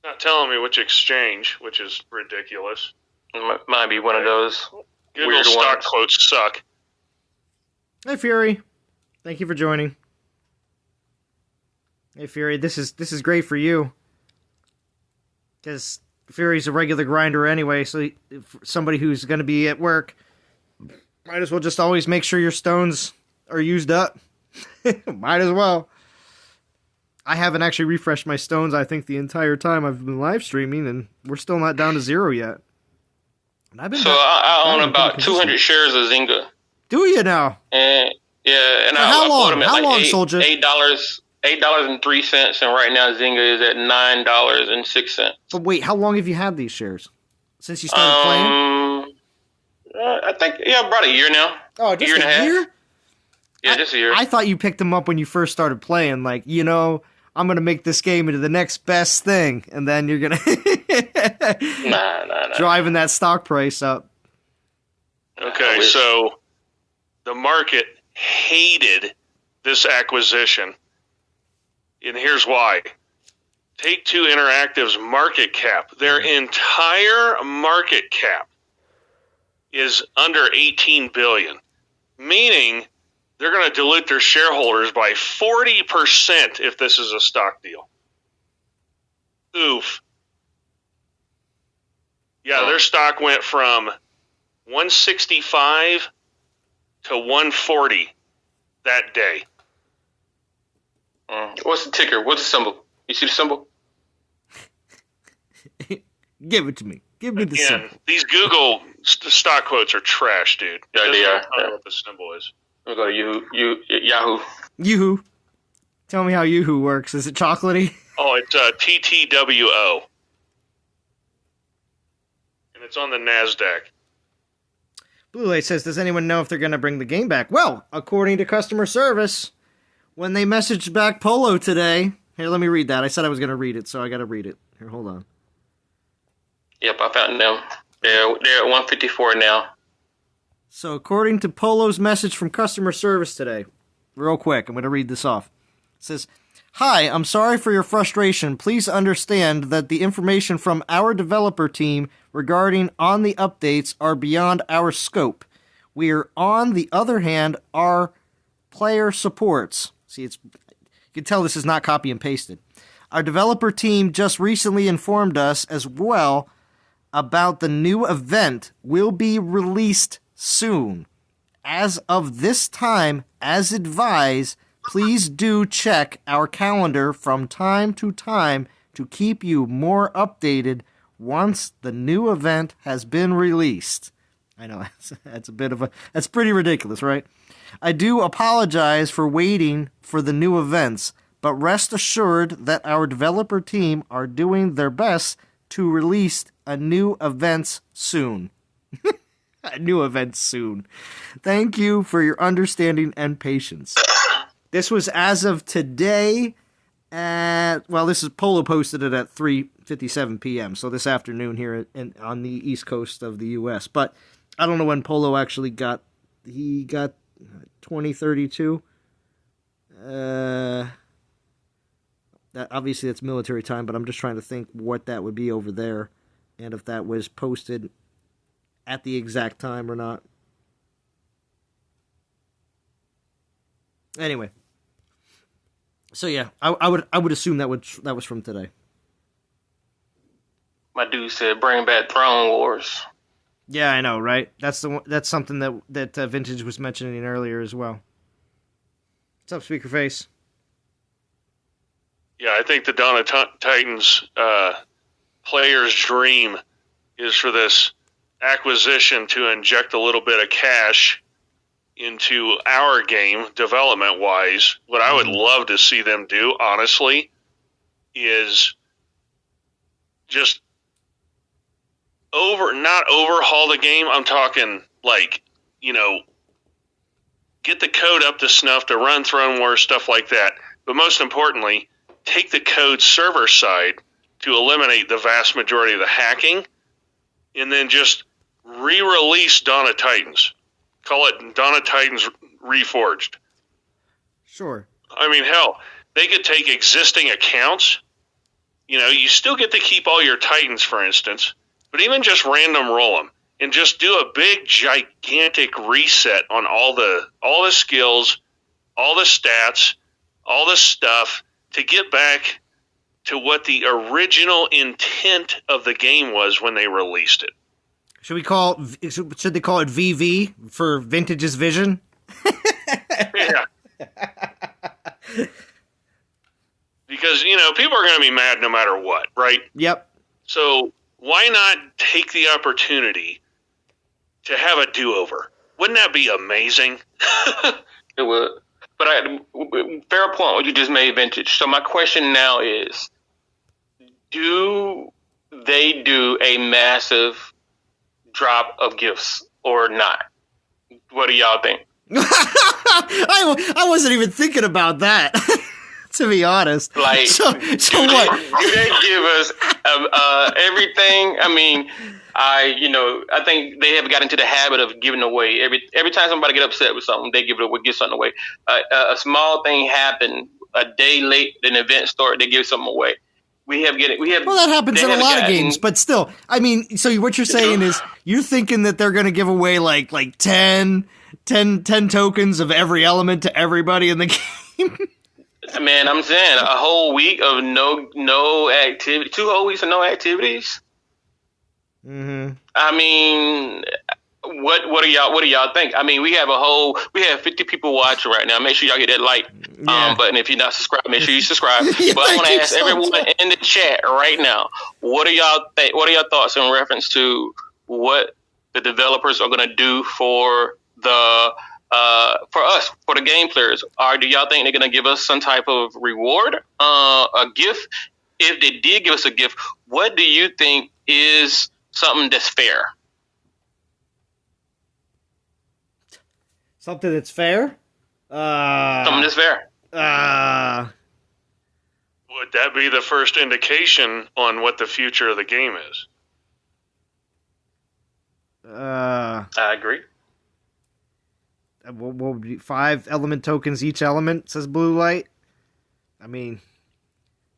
Not telling me which exchange, which is ridiculous.
Might be one of those
Google
weird
stock
ones.
quotes suck.
Hey Fury, thank you for joining. Hey Fury, this is great for you because Fury's a regular grinder anyway. So somebody who's going to be at work, might as well just always make sure your stones are used up. Might as well. I haven't actually refreshed my stones, I think, the entire time I've been live streaming, and we're still not down to 0 yet.
I own about 200 shares of Zynga.
Do you now?
And yeah, and
how long?
bought them at
how long,
$8,
soldier?
$8.03, and right now Zynga is at $9.06.
But wait, how long have you had these shares? Since you started playing?
I think about a year now.
Oh, just
a year and a half.
year?
Yeah, just a year.
I thought you picked them up when you first started playing. Like, you know, I'm going to make this game into the next best thing, and then you're going to
nah.
driving that stock price up.
Okay, so the market hated this acquisition, and here's why. Take-Two Interactive's market cap, their entire market cap is under $18 billion, meaning they're going to dilute their shareholders by 40% if this is a stock deal. Oof. Yeah, their stock went from 165 to 140 that day.
What's the ticker? What's the symbol? You see the symbol?
Give it to me. Give me the symbol.
These Google stock quotes are trash, dude.
Yeah, they are.
I don't know what the symbol is.
We'll go to Yahoo.
Yoo-hoo. Tell me how Yoo-hoo works. Is it chocolatey?
Oh, it's TTWO. And it's on the NASDAQ.
Blue Light says, does anyone know if they're going to bring the game back? Well, according to customer service, when they messaged back Polo today... Here, let me read that. I said I was going to read it, so I got to read it. Here, hold on.
Yep, I found them. They're at 154 now.
So according to Polo's message from customer service today, real quick. I'm going to read this off. It says, "Hi, I'm sorry for your frustration. Please understand that the information from our developer team regarding on the updates are beyond our scope. We are, on the other hand, our player supports." See, you can tell this is not copy and pasted. "Our developer team just recently informed us as well about the new event will be released soon. As of this time, as advised, please do check our calendar from time to time to keep you more updated once the new event has been released." I know, that's pretty ridiculous, right? "I do apologize for waiting for the new events, but rest assured that our developer team are doing their best to release a new events soon." A new event soon. "Thank you for your understanding and patience." This was as of today this is Polo posted it at 3:57 p.m., so this afternoon here on the East Coast of the U.S. But I don't know when Polo actually got 2032. Obviously that's military time, but I'm just trying to think what that would be over there and if that was posted at the exact time or not. Anyway, so yeah, I would assume that was from today.
My dude said, "Bring back Throne Wars."
Yeah, I know, right? That's something that Vintage was mentioning earlier as well. What's up, Speakerface?
Yeah, I think the Dawn of Titans player's dream is for this acquisition to inject a little bit of cash into our game development-wise. What I would love to see them do, honestly, is just not overhaul the game. I'm talking get the code up to snuff to run Throne Wars, stuff like that. But most importantly, take the code server side to eliminate the vast majority of the hacking, and then just re-release Dawn of Titans. Call it Dawn of Titans Reforged.
Sure.
I mean, hell, they could take existing accounts. You still get to keep all your Titans, for instance, but even just random roll them and just do a big, gigantic reset on all the skills, all the stats, all the stuff to get back to what the original intent of the game was when they released it.
Should they call it VV for Vintage's Vision?
Yeah. Because, people are going to be mad no matter what, right?
Yep.
So why not take the opportunity to have a do-over? Wouldn't that be amazing?
It would. But fair point what you just made, Vintage. So my question now is, do they do a massive drop of gifts or not? What do y'all think?
I wasn't even thinking about that, to be honest.
Like,
so what?
Do they give us everything? I mean, I think they have got into the habit of giving away every time somebody get upset with something, they give something away. A small thing happened a day late, an event started, they give something away. Well,
that happens in a lot of games, but still, I mean, so what you're saying is you're thinking that they're going to give away like 10 tokens of every element to everybody in the game.
Man, I'm saying a whole week of no activity, 2 whole weeks of no activities.
Mm-hmm.
I mean, what do y'all think? I mean, we have 50 people watching right now. Make sure y'all hit that like button. If you're not subscribed, make sure you subscribe.
Yeah,
but I want to ask everyone in the chat right now, what do y'all think? What are your thoughts in reference to what the developers are going to do for the for us, for the game players? Or do y'all think they're going to give us some type of reward, a gift? If they did give us a gift, what do you think is something that's fair?
Something that's fair?
Something that's fair.
Would that be the first indication on what the future of the game is?
I agree.
what would be 5 element tokens each element, says Blue Light. I mean,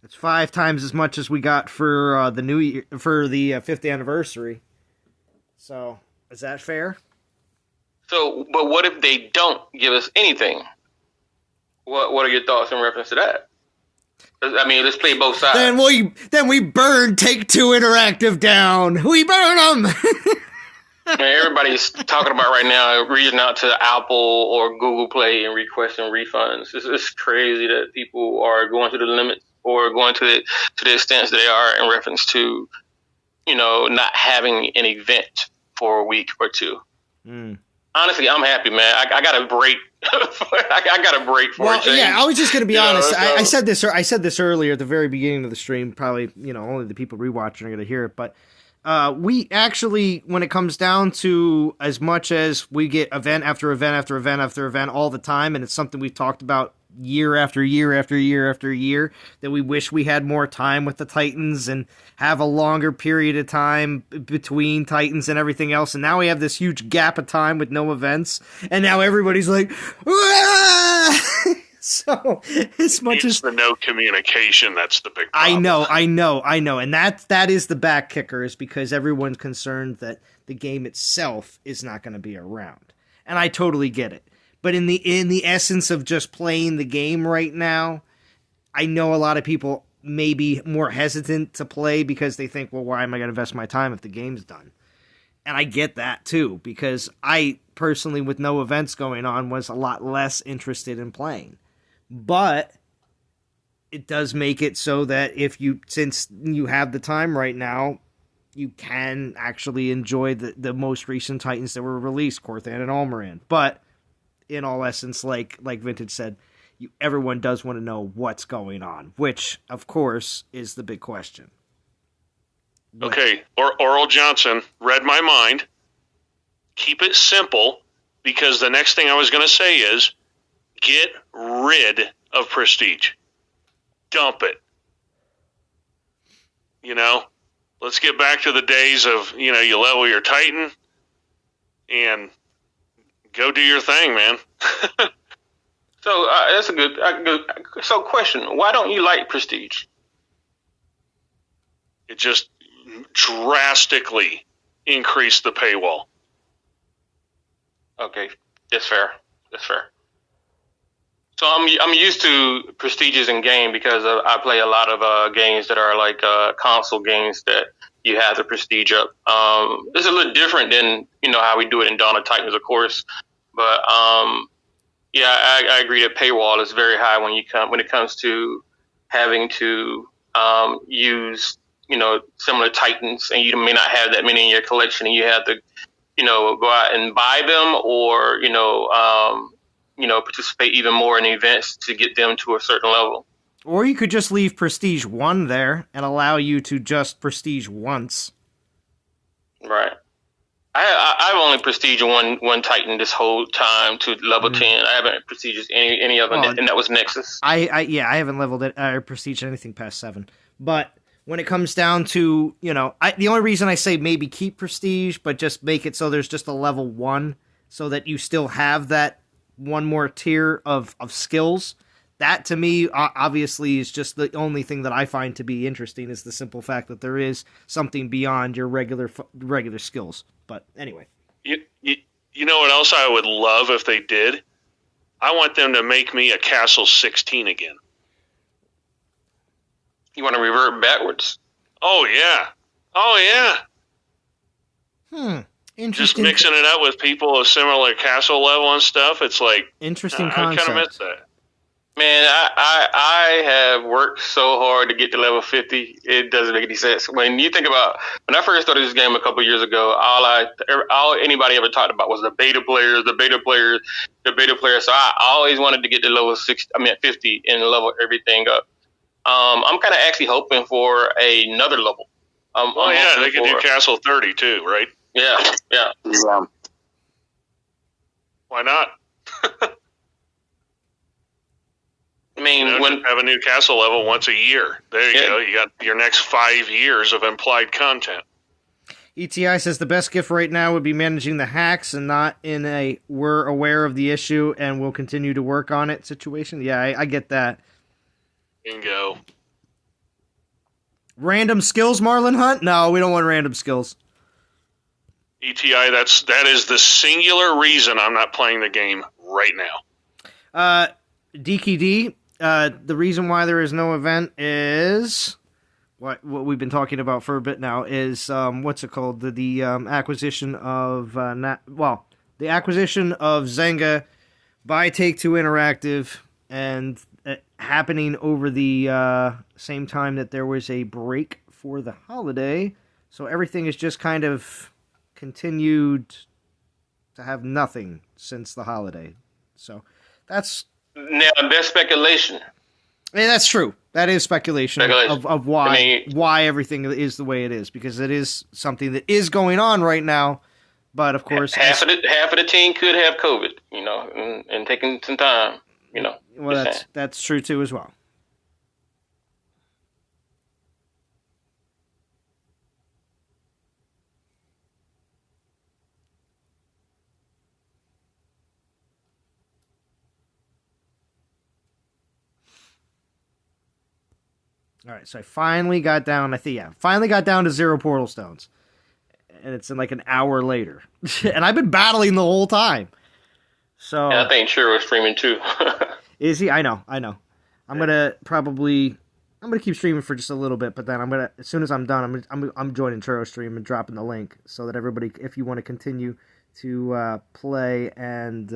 it's 5 times as much as we got for the new year, for the 5th anniversary. So, is that fair?
So, but what if they don't give us anything? What are your thoughts in reference to that? I mean, let's play both sides.
Then we burn Take-Two Interactive down. We burn them.
Everybody's talking about right now reaching out to Apple or Google Play and requesting refunds. It's crazy that people are going to the limits or going to the extent that they are in reference to, not having an event for a week or two. Honestly, I'm happy, man. I got a break. I got a break for a change.
Yeah, I was just going to be honest. I said this earlier at the very beginning of the stream. Probably, only the people rewatching are going to hear it. But we actually, when it comes down to as much as we get event after event after event after event all the time, and it's something we've talked about year after year after year after year, that we wish we had more time with the Titans and have a longer period of time between Titans and everything else. And now we have this huge gap of time with no events, and now everybody's like, "Wah!" So as much as
the no communication, that's the big problem.
I know, and that is the back kicker, is because everyone's concerned that the game itself is not going to be around, and I totally get it. But in the essence of just playing the game right now, I know a lot of people may be more hesitant to play because they think, well, why am I going to invest my time if the game's done? And I get that too, because I personally, with no events going on, was a lot less interested in playing. But it does make it so that since you have the time right now, you can actually enjoy the most recent Titans that were released, Corthan and Almirand. But in all essence, like Vintage said, everyone does want to know what's going on, which, of course, is the big question.
Okay, Oral Johnson read my mind. Keep it simple, because the next thing I was going to say is get rid of Prestige. Dump it. Let's get back to the days of, you level your Titan and go do your thing, man.
So that's a good. So, question: why don't you like Prestige?
It just drastically increased the paywall.
Okay, that's fair. So I'm used to Prestiges in game because I play a lot of games that are like console games that you have the Prestige up. It's a little different than how we do it in Dawn of Titans, of course. But yeah, I agree that paywall is very high when it comes to having to use similar Titans, and you may not have that many in your collection, and you have to go out and buy them, or participate even more in events to get them to a certain level.
Or you could just leave Prestige 1 there and allow you to just Prestige once.
Right. I've only Prestige one Titan this whole time to level 10. I haven't Prestige any of them, and that was Nexus.
I haven't leveled it or Prestige anything past 7. But when it comes down to, the only reason I say maybe keep Prestige, but just make it so there's just a level 1, so that you still have that one more tier of skills. That, to me, obviously, is just the only thing that I find to be interesting, is the simple fact that there is something beyond your regular skills. But anyway.
You know what else I would love if they did? I want them to make me a Castle 16 again.
You want to revert backwards?
Oh, yeah.
Interesting.
Just mixing it up with people of similar castle level and stuff. It's like,
interesting concept.
I kind of miss that.
Man, I have worked so hard to get to level 50. It doesn't make any sense. When you think about, when I first started this game a couple years ago, all anybody ever talked about was the beta players. So I always wanted to get to level 50 and level everything up. I'm kind of actually hoping for another level.
They could do Castle 30 too, right?
Yeah.
Why not?
I mean,
have a new castle level once a year. There you go. You got your next 5 years of implied content.
ETI says the best gift right now would be managing the hacks and not in a we're aware of the issue and we'll continue to work on it situation. Yeah, I get that.
Bingo.
Random skills, Marlin Hunt? No, we don't want random skills.
ETI, that is the singular reason I'm not playing the game right now.
DKD, the reason why there is no event is what we've been talking about for a bit now is what's it called? The acquisition of the acquisition of Zynga by Take-Two Interactive, and happening over the same time that there was a break for the holiday, so everything is just kind of continued to have nothing since the holiday. So that's
speculation.
Yeah, that's true. That is speculation. Of why everything is the way it is, because it is something that is going on right now. But of course,
half of the team could have COVID, and taking some time,
Well, that's true too as well. All right, so I finally got down. Finally got down to 0 portal stones, and it's in like an hour later, and I've been battling the whole time. So
I think Chiro's streaming too.
Is he? I know. I'm gonna keep streaming for just a little bit, but then as soon as I'm done, I'm joining Chiro's stream and dropping the link so that everybody, if you want to continue to play and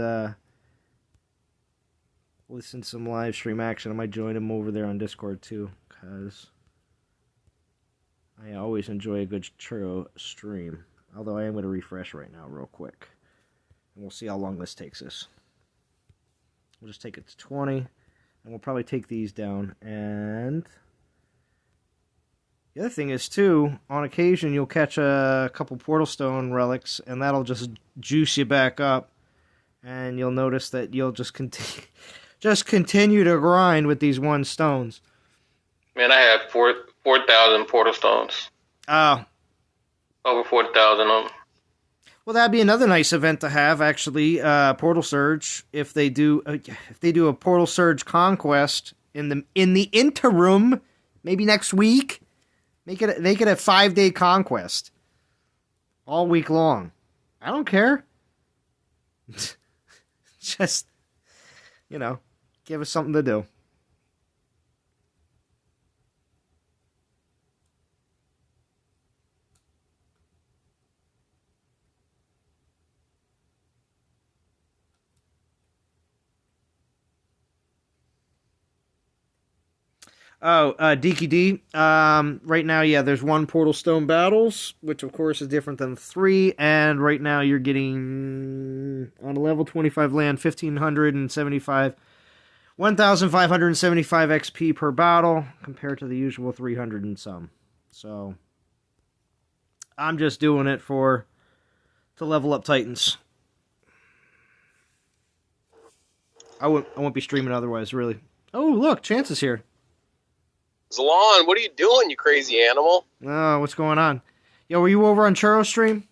listen to some live stream action, I might join him over there on Discord too, because I always enjoy a good Churro stream. Although I am going to refresh right now real quick. And we'll see how long this takes us. We'll just take it to 20. And we'll probably take these down. And the other thing is, too, on occasion you'll catch a couple Portal Stone relics, and that'll just juice you back up. And you'll notice that you'll just continue to grind with these 1 stones.
Man, I have 4,000 Portal Stones.
Oh.
Over 4,000 of them.
Well, that'd be another nice event to have, actually. Portal Surge, if they do a Portal Surge conquest in the interim, maybe next week, make it a 5-day conquest, all week long. I don't care. Just, give us something to do. Oh, DKD. Right now, there's 1 Portal Stone Battles, which of course is different than 3, and right now you're getting, on a level 25 land, 1,575 XP per battle, compared to the usual 300 and some. So, I'm just doing it to level up Titans. I won't be streaming otherwise, really. Oh, look, Chance is here.
Zalon, what are you doing, you crazy animal?
Oh, what's going on? Yo, were you over on Churro's stream?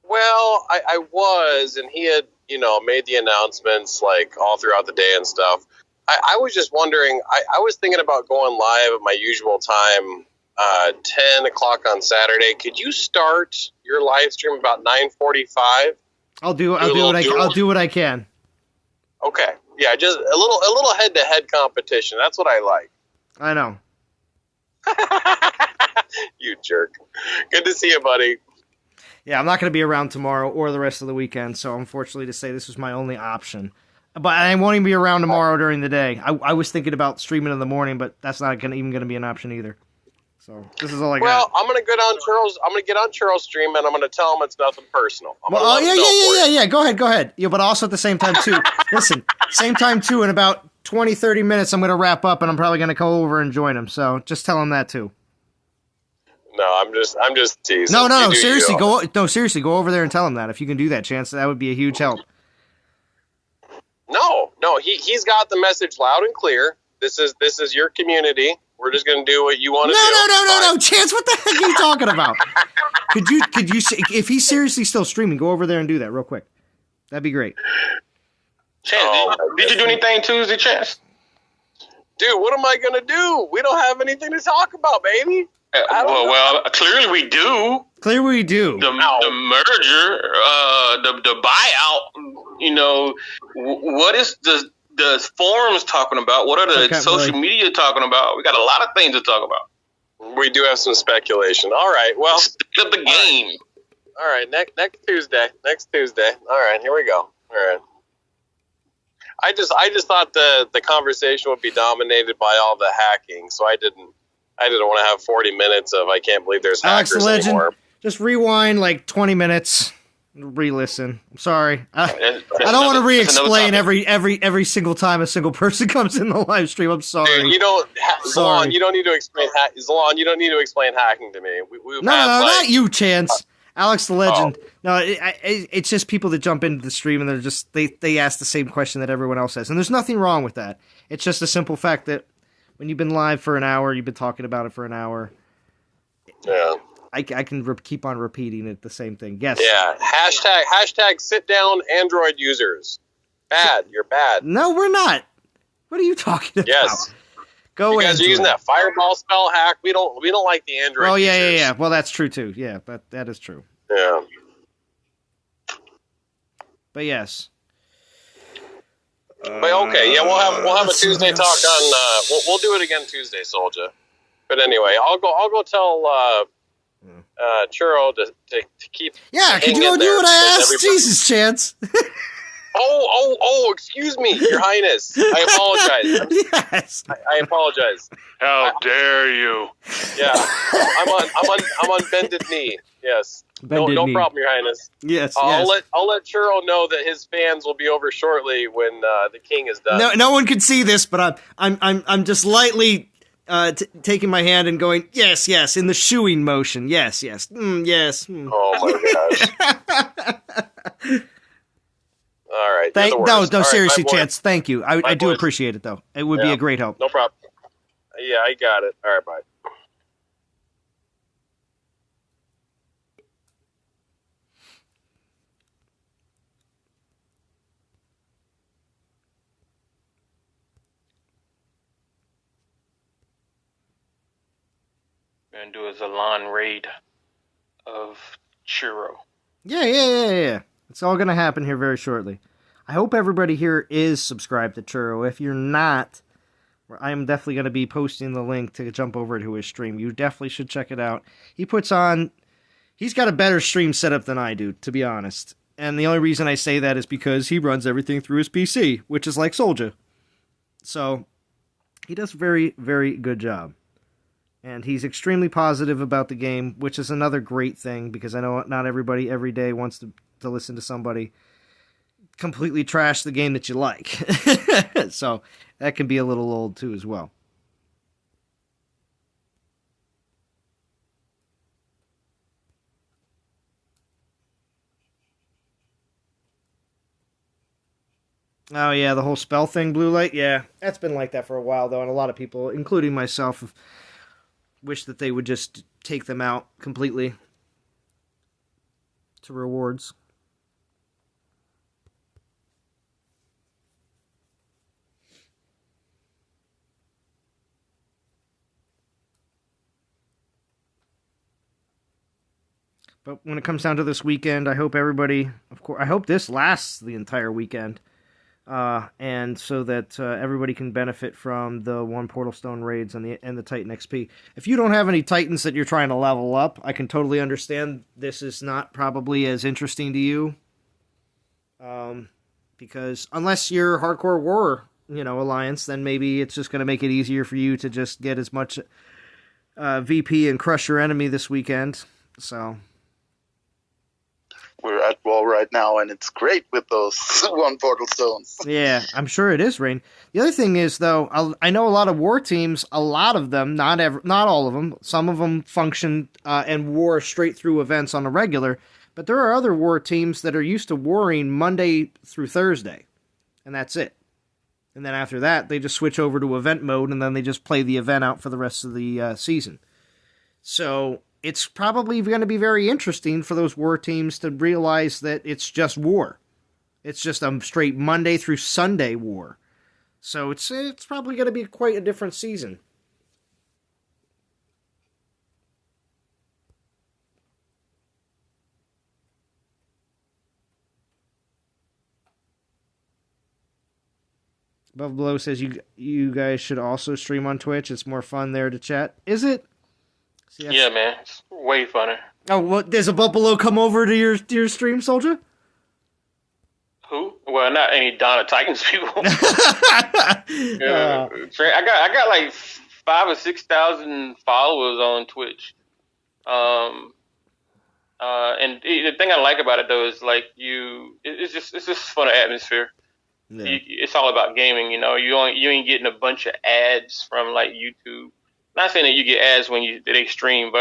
Well, I was, and he had, made the announcements, like, all throughout the day and stuff. I was just wondering, I was thinking about going live at my usual time, 10 o'clock on Saturday. Could you start your live stream about 9:45?
I'll do what I can.
Okay. Yeah, just a little head-to-head competition. That's what I like.
I know.
You jerk. Good to see you, buddy.
Yeah, I'm not going to be around tomorrow or the rest of the weekend, so unfortunately to say this was my only option. But I won't even be around tomorrow during the day. I was thinking about streaming in the morning, but that's not even going to be an option either. So this is all I got.
Well, I'm going to get on Churro's stream, and I'm going to tell him it's nothing personal.
Yeah. Go ahead. Yeah, but also at the same time too. Listen, same time too. In about 20, 30 minutes, I'm going to wrap up, and I'm probably going to go over and join him. So just tell him that too.
No, I'm just teasing.
No, seriously, go over there and tell him that. If you can do that, Chance, that would be a huge help.
No, he's got the message loud and clear. This is your community. We're just gonna do what you want to
No,
do.
no. Chance, what the heck are you talking about? Could you, if he's seriously still streaming, go over there and do that real quick. That'd be great.
Chance, did you do anything Tuesday, Chance?
Dude, what am I gonna do? We don't have anything to talk about, baby.
Well, clearly we do.
Clearly we do.
The merger, the buyout. You know, what is the forums talking about? What are the social media talking about? We got a lot of things to talk about.
We do have some speculation. All right. Well,
stick up the game.
All right. Next Tuesday. All right. Here we go. All right. I just thought the conversation would be dominated by all the hacking, so I didn't want to have 40 minutes of I can't believe there's
Alex
hackers
the Legend,
anymore.
just rewind like 20 minutes. Re-listen. I'm sorry. I don't want to re-explain every single time a single person comes in the live stream. I'm sorry.
Dude, Zalon, you don't need to explain Zalon, you don't need to explain hacking to me.
No, not you, Chance. Alex the Legend. Oh. No, it's just people that jump into the stream and they're just they ask the same question that everyone else has, and there's nothing wrong with that. It's just a simple fact that when you've been live for an hour, you've been talking about it for an hour.
Yeah.
I can keep on repeating it, the same thing. Yes.
Yeah. Hashtag sit down Android users. Bad. You're bad.
No, we're not. What are you talking about?
Yes.
Go
you guys are using that fireball spell hack. We don't like the Android.
Oh yeah,
users.
yeah. Well, that's true too. Yeah, that is true.
Yeah.
But yes.
But okay, yeah, we'll have a Tuesday talk on. We'll do it again Tuesday, Soldier. But anyway, I'll go tell Churro to keep.
Yeah, could you go do what I asked? Jesus, Chance.
Oh! Excuse me, Your Highness. I apologize.
Yes.
I apologize.
How dare you?
Yeah, I'm on bended knee. Yes. No problem, Your Highness.
Yes.
I'll let Churro know that his fans will be over shortly when the king is done.
No one can see this, but I'm just lightly taking my hand and going yes in the shooing motion. Yes. Yes.
Oh my gosh. All right.
No, seriously, Chance. Thank you. I do appreciate it, though. It would be a great help.
No problem. Yeah, I got it. All right, bye.
We're gonna do a Zalon raid of Churro.
Yeah. It's all going to happen here very shortly. I hope everybody here is subscribed to Churro. If you're not, I'm definitely going to be posting the link to jump over to his stream. You definitely should check it out. He's got a better stream setup than I do, to be honest. And the only reason I say that is because he runs everything through his PC, which is like Soldier. So, he does a very, very good job. And he's extremely positive about the game, which is another great thing, because I know not everybody every day wants to listen to somebody completely trash the game that you like. So that can be a little old too as well. Oh yeah, the whole spell thing, blue light. Yeah, that's been like that for a while though, and a lot of people, including myself, wish that they would just take them out completely to rewards. But when it comes down to this weekend, I hope everybody, of course, I hope this lasts the entire weekend. And so that everybody can benefit from the one Portal Stone raids and the Titan XP. If you don't have any Titans that you're trying to level up, I can totally understand this is not probably as interesting to you. Because unless you're Hardcore War, Alliance, then maybe it's just going to make it easier for you to just get as much VP and crush your enemy this weekend. So
we're at war right now, and it's great with those one Portal Stones.
Yeah, I'm sure it is, Rain. The other thing is, though, I know a lot of war teams, a lot of them, not all of them, some of them function and war straight through events on a regular, but there are other war teams that are used to warring Monday through Thursday, and that's it. And then after that, they just switch over to event mode, and then they just play the event out for the rest of the season. So it's probably going to be very interesting for those war teams to realize that it's just war. It's just a straight Monday through Sunday war. So it's probably going to be quite a different season. Above Below says you guys should also stream on Twitch. It's more fun there to chat. Is it? See,
yeah, man. It's way funner.
Oh, well, does Above Below come over to your stream, Soldier?
Who? Well, not any Donna Titans people. Yeah. I got like 5,000 or 6,000 followers on Twitch. And the thing I like about it though is like it's just fun atmosphere. Yeah. It's all about gaming, you know. You ain't getting a bunch of ads from like YouTube. Not saying that you get ads when they stream,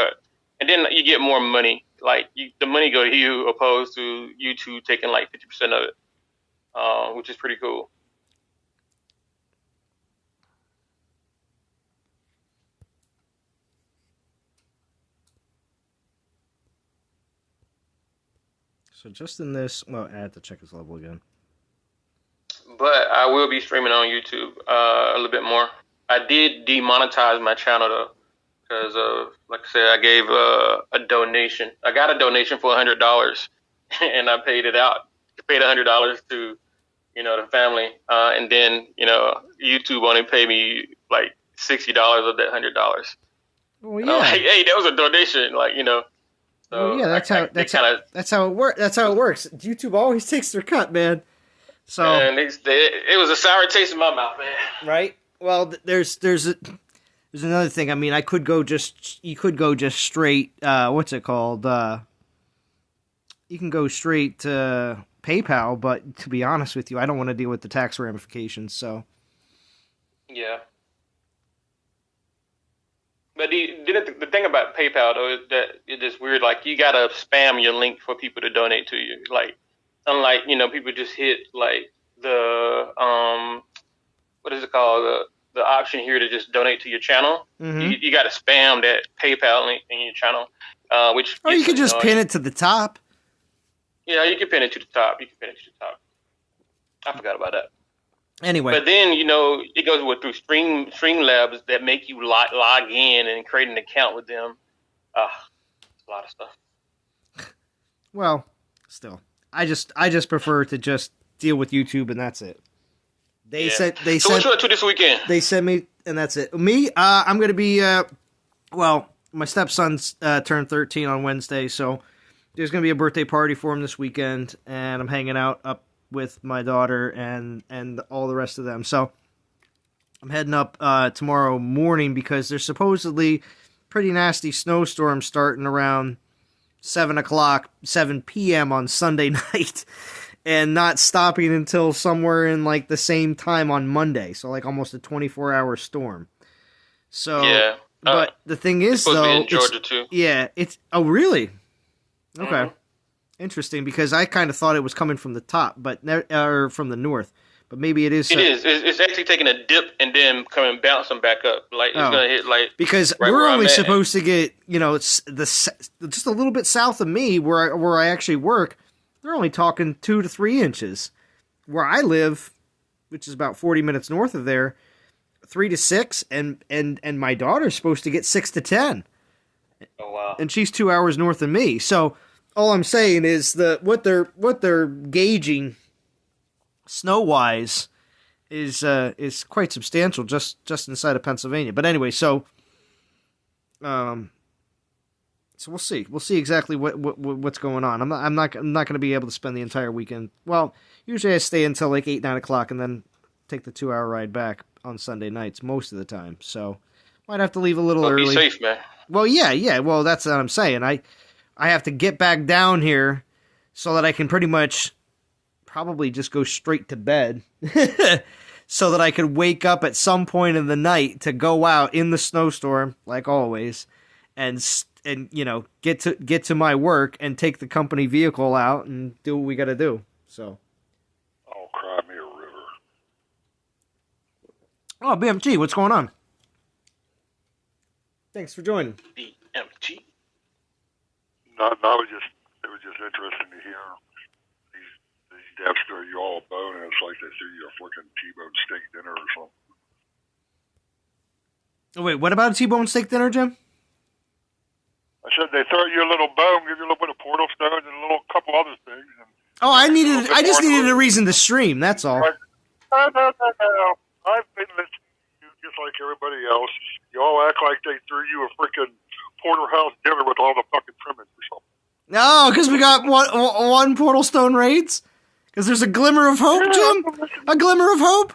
and then you get more money. Like the money go to you opposed to YouTube taking like 50% of it, which is pretty cool.
So just in this, well, I have to check his level again.
But I will be streaming on YouTube a little bit more. I did demonetize my channel though, because like I said, I gave a donation. I got a donation for $100, and I paid it out. I paid $100 to, the family, and then YouTube only paid me like $60 of that $100.
Well, yeah.
Like, hey, that was a donation, So
well, yeah, that's how it works. That's how it works. YouTube always takes their cut, man. So
and it was a sour taste in my mouth, man.
Right. Well, there's another thing. I mean, you could go just straight. What's it called? You can go straight to PayPal, but to be honest with you, I don't want to deal with the tax ramifications. So
yeah. But the thing about PayPal though is that it is weird. Like you gotta spam your link for people to donate to you. Like unlike people just hit like the what is it called, the option here to just donate to your channel. Mm-hmm. You got to spam that PayPal link in your channel, which
or you could just pin it to the top.
Yeah, you can pin it to the top. I forgot about that.
Anyway,
but then it goes through Streamlabs that make you log in and create an account with them. A lot of stuff.
Well, still, I just prefer to just deal with YouTube and that's it. So
what you up to this weekend?
They sent me and that's it. Me, I'm gonna be my stepson's turned 13 on Wednesday, so there's gonna be a birthday party for him this weekend, and I'm hanging out up with my daughter and all the rest of them. So I'm heading up tomorrow morning because there's supposedly pretty nasty snowstorm starting around 7 p.m. on Sunday night and not stopping until somewhere in like the same time on Monday. So like almost a 24-hour storm. So, yeah. But the thing is though,
in Georgia too.
Yeah, oh really? Okay.
Mm-hmm.
Interesting, because I kind of thought it was coming from the top, or from the north, but maybe it is.
It is. It's actually taking a dip and then bouncing back up. Like it's gonna hit like
because right we're only supposed to get it's just a little bit south of me where I actually work. They're only talking 2 to 3 inches. Where I live, which is about 40 minutes north of there, 3 to 6, and my daughter's supposed to get 6 to 10.
Oh wow!
And she's 2 hours north of me, so. All I'm saying is what they're gauging snow wise is quite substantial just inside of Pennsylvania. But anyway, so we'll see exactly what's going on. I'm not going to be able to spend the entire weekend. Well, usually I stay until like 8-9 o'clock and then take the 2-hour ride back on Sunday nights most of the time. So might have to leave a little early.
Be safe, man.
Well, yeah. Well, that's what I'm saying. I have to get back down here so that I can pretty much probably just go straight to bed so that I could wake up at some point in the night to go out in the snowstorm, like always, and get to my work and take the company vehicle out and do what we got to do. So.
Oh, cry me a river.
Oh, BMT, what's going on? Thanks for joining.
BMT.
No, it was just interesting to hear these devs throw you all a bone, and it's like they threw you a freaking T-bone steak dinner or something.
Oh, wait, what about a T-bone steak dinner, Jim?
I said they throw you a little bone, give you a little bit of portal stones and a little couple other things. And
Oh, I just needed a reason to stream, that's all.
no. I've been listening to you just like everybody else. You all act like they threw you a freaking porterhouse dinner with all the fucking trimmings or something.
No, because we got one portal stone raids? Because there's a glimmer of hope, Jim? A glimmer of hope?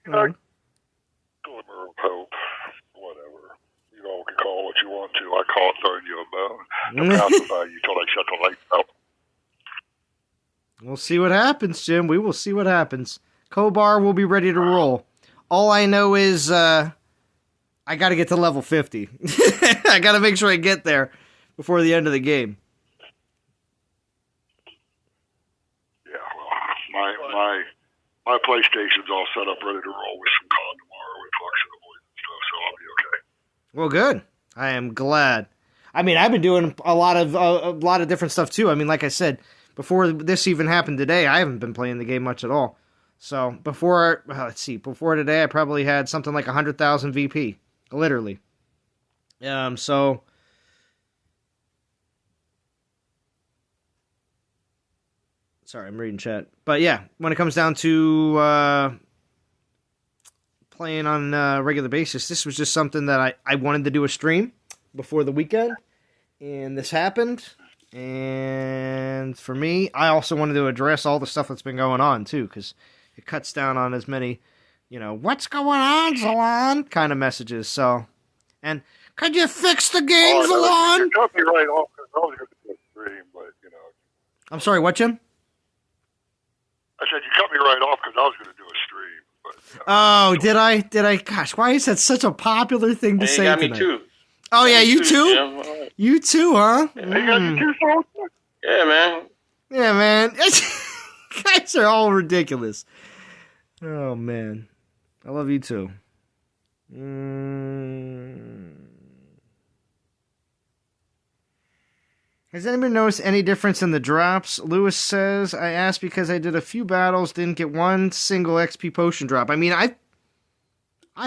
Glimmer of hope. Whatever. You all can call it what you want to. I call it throwing you a bone. To pacify you till they shut the lights out.
We'll see what happens, Jim. We will see what happens. Kobar will be ready to roll. All I know is I got to get to level 50. I got to make sure I get there before the end of the game.
Yeah, well, my PlayStation's all set up, ready to roll with some COD tomorrow with Flux and the boys and stuff, so I'll be okay.
Well, good. I am glad. I mean, I've been doing a lot of different stuff too. I mean, like I said, before this even happened today, I haven't been playing the game much at all. So before today, I probably had something like 100,000 VP, literally. So sorry, I'm reading chat, but yeah, when it comes down to playing on a regular basis, this was just something that I wanted to do a stream before the weekend, and this happened. And for me, I also wanted to address all the stuff that's been going on too, because it cuts down on as many, what's going on, Zalon, kind of messages. So, and could you fix the game, Zalon?
You cut me right off because I was going to do a stream, but
I'm sorry, what, Jim?
I said you cut me right off because I was going to do a stream. But,
oh, did I? Gosh, why is that such a popular thing to say?
You got
tonight?
me too.
Oh yeah, you too.
Jim.
You too, huh?
you got your 2 songs?
Yeah, man.
Yeah, man. Guys are all ridiculous. Oh, man. I love you, too. Has anybody noticed any difference in the drops? Lewis says, I asked because I did a few battles, didn't get one single XP potion drop. I mean, I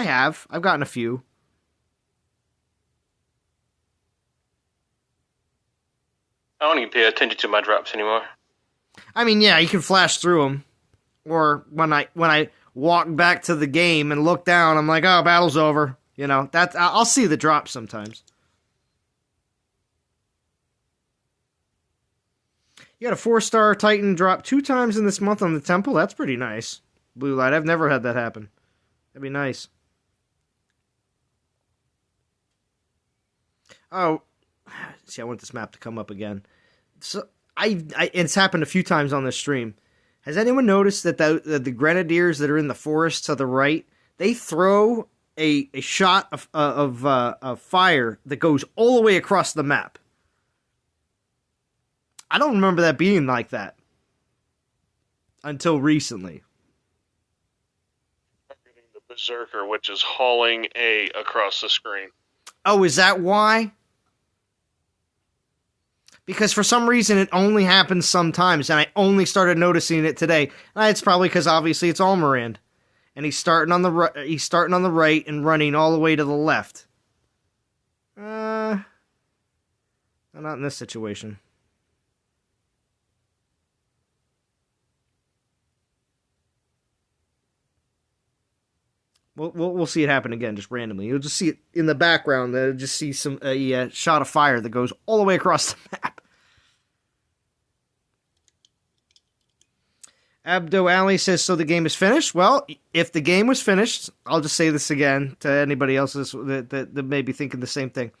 have. I've gotten a few.
I don't even pay attention to my drops anymore.
I mean, yeah, you can flash through them. Or when I walk back to the game and look down, I'm like, oh, battle's over. I'll see the drops sometimes. You got a 4-star Titan drop 2 times in this month on the temple. That's pretty nice. Blue Light. I've never had that happen. That'd be nice. Oh, see, I want this map to come up again. So it's happened a few times on this stream. Has anyone noticed that the grenadiers that are in the forest to the right, they throw a shot of fire that goes all the way across the map? I don't remember that being like that until recently.
The Berserker, which is hauling A across the screen.
Oh, is that why? Because for some reason it only happens sometimes, and I only started noticing it today. It's probably because obviously it's Almirand, and he's starting on the right and running all the way to the left. Not in this situation. We'll see it happen again, just randomly. You'll just see it in the background. You'll just see a shot of fire that goes all the way across the map. Abdo Ali says, so the game is finished? Well, if the game was finished, I'll just say this again to anybody else that may be thinking the same thing.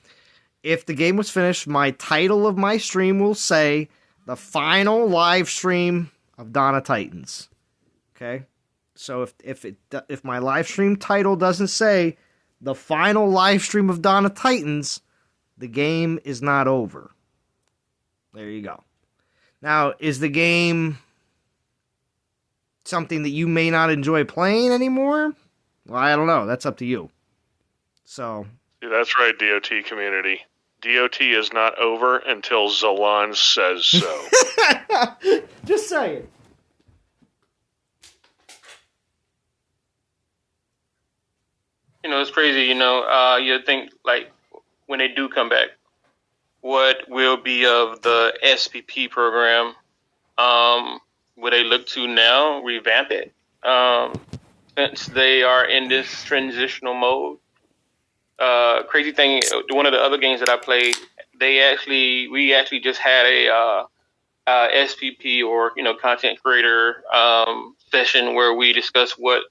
If the game was finished, my title of my stream will say, the final live stream of Dawn of Titans. Okay? So if my live stream title doesn't say the final live stream of Dawn of Titans, the game is not over. There you go. Now, is the game something that you may not enjoy playing anymore? Well, I don't know. That's up to you. So,
See, that's right, DOT community. DOT is not over until Zalon says so.
just saying.
It's crazy. You think like when they do come back, what will be of the SPP program? Will they look to now revamp it? Since they are in this transitional mode. Crazy thing, one of the other games that I played, we actually just had a SPP or content creator session where we discussed what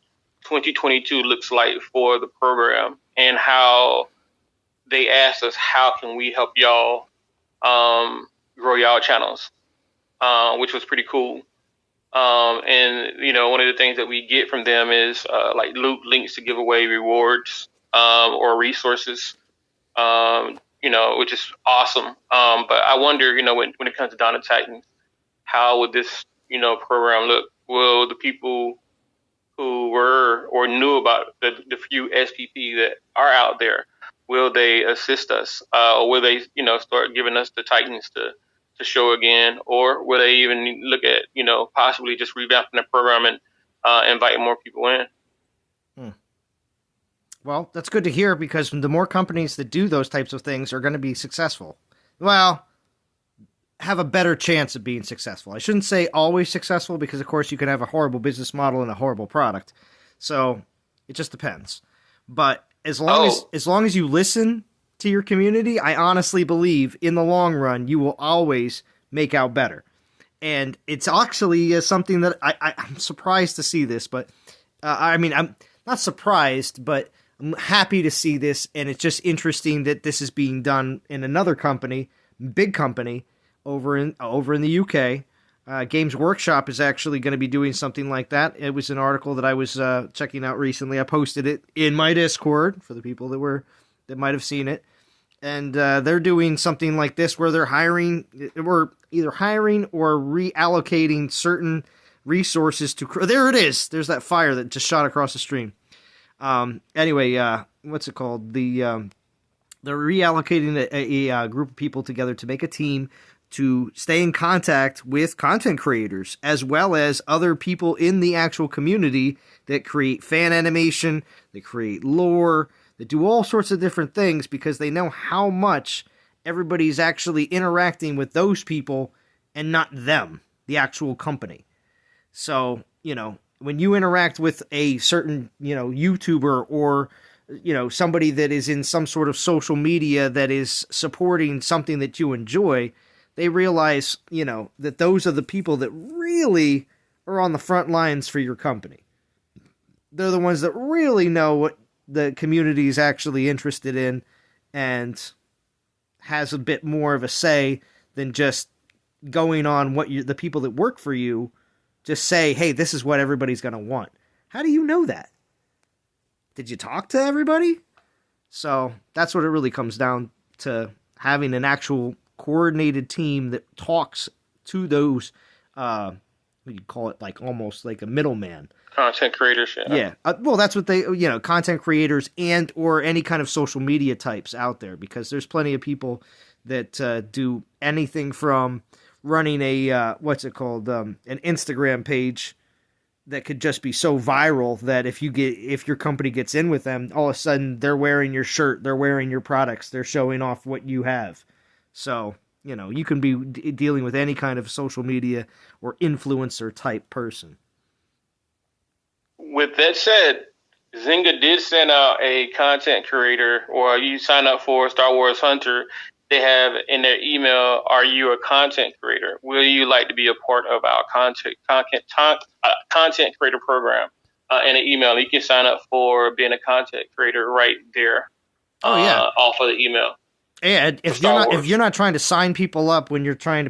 2022 looks like for the program and how they asked us how can we help y'all grow y'all channels, which was pretty cool. And one of the things that we get from them is like loot links to give away rewards or resources, which is awesome. But I wonder, when it comes to Dawn of Titans, how would this, program look? Will the people who were or knew about the few SPP that are out there, will they assist us? Or will they, start giving us the Titans to show again? Or will they even look at, possibly just revamping the program and inviting more people in?
Well, that's good to hear because the more companies that do those types of things are going to be successful. Well, have a better chance of being successful. I shouldn't say always successful because, of course, you can have a horrible business model and a horrible product. So it just depends. But as long as you listen to your community, I honestly believe in the long run you will always make out better. And it's actually something that I'm surprised to see this, but I'm not surprised, but I'm happy to see this, and it's just interesting that this is being done in another company, big company, over in the UK. Games Workshop is actually going to be doing something like that. It was an article that I was checking out recently. I posted it in my Discord for the people that might have seen it, and they're doing something like this where they're either hiring or reallocating certain resources to. There it is. There's that fire that just shot across the stream. Anyway, what's it called? They're reallocating a group of people together to make a team to stay in contact with content creators as well as other people in the actual community that create fan animation, that create lore, that do all sorts of different things because they know how much everybody's actually interacting with those people and not them, the actual company. So, when you interact with a certain, YouTuber or, somebody that is in some sort of social media that is supporting something that you enjoy, they realize, that those are the people that really are on the front lines for your company. They're the ones that really know what the community is actually interested in and has a bit more of a say than just going on what the people that work for you just say, hey, this is what everybody's going to want. How do you know that? Did you talk to everybody? So that's what it really comes down to, having an actual coordinated team that talks to those, what do you call it, like almost like a middleman.
Content creators, yeah.
Yeah. Well, that's what they, content creators and or any kind of social media types out there, because there's plenty of people that do anything from running a, an Instagram page that could just be so viral that if your company gets in with them, all of a sudden they're wearing your shirt, they're wearing your products, they're showing off what you have. So, you can be dealing with any kind of social media or influencer type person.
With that said, Zynga did send out a content creator, or you sign up for Star Wars Hunter, they have in their email, are you a content creator? Will you like to be a part of our content creator program? In an email, you can sign up for being a content creator right there.
Oh yeah,
off of the email.
Yeah, if you're not trying to sign people up when you're trying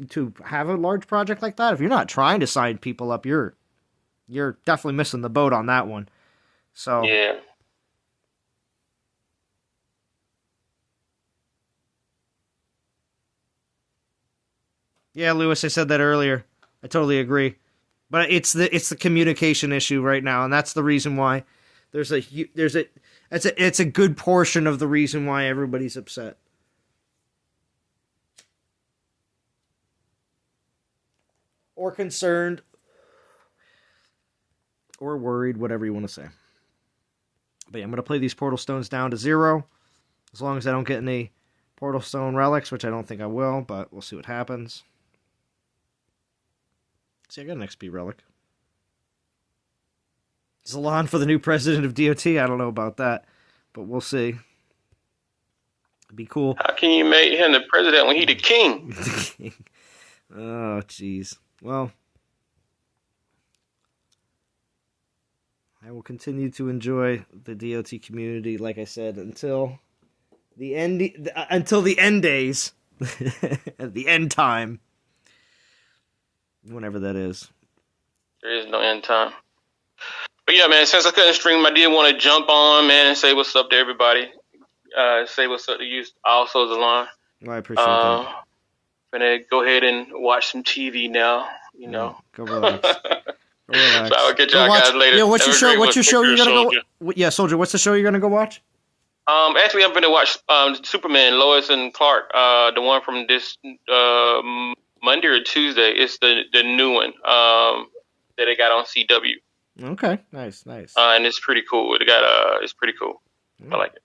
to have a large project like that, if you're not trying to sign people up, you're definitely missing the boat on that one. So
yeah.
Yeah, Lewis, I said that earlier. I totally agree. But it's the communication issue right now, and that's the reason why It's a good portion of the reason why everybody's upset. Or concerned. Or worried, whatever you want to say. But yeah, I'm going to play these Portal Stones down to 0. As long as I don't get any Portal Stone relics, which I don't think I will, but we'll see what happens. See, I got an XP relic. Zalon for the new president of DOT. I don't know about that, but we'll see. It'd be cool.
How can you make him the president when he the king?
Oh, jeez. Well, I will continue to enjoy the DOT community, like I said, until the end days, at the end time, whenever that is.
There is no end time. But yeah, man, since I couldn't stream, I did want to jump on, man, and say what's up to everybody. Say what's up to you also, Zalon.
Well, I appreciate that.
Gonna go ahead and watch some TV now, you know.
Go relax. Go relax.
So I'll get y'all guys later.
Yeah, what's your show you're gonna go? Yeah, Soldier. What's the show you're gonna go watch?
Actually, I'm gonna watch Superman, Lois and Clark. The one from this Monday or Tuesday. It's the new one that they got on CW.
Okay, nice.
And it's pretty cool. It's pretty cool. I like it.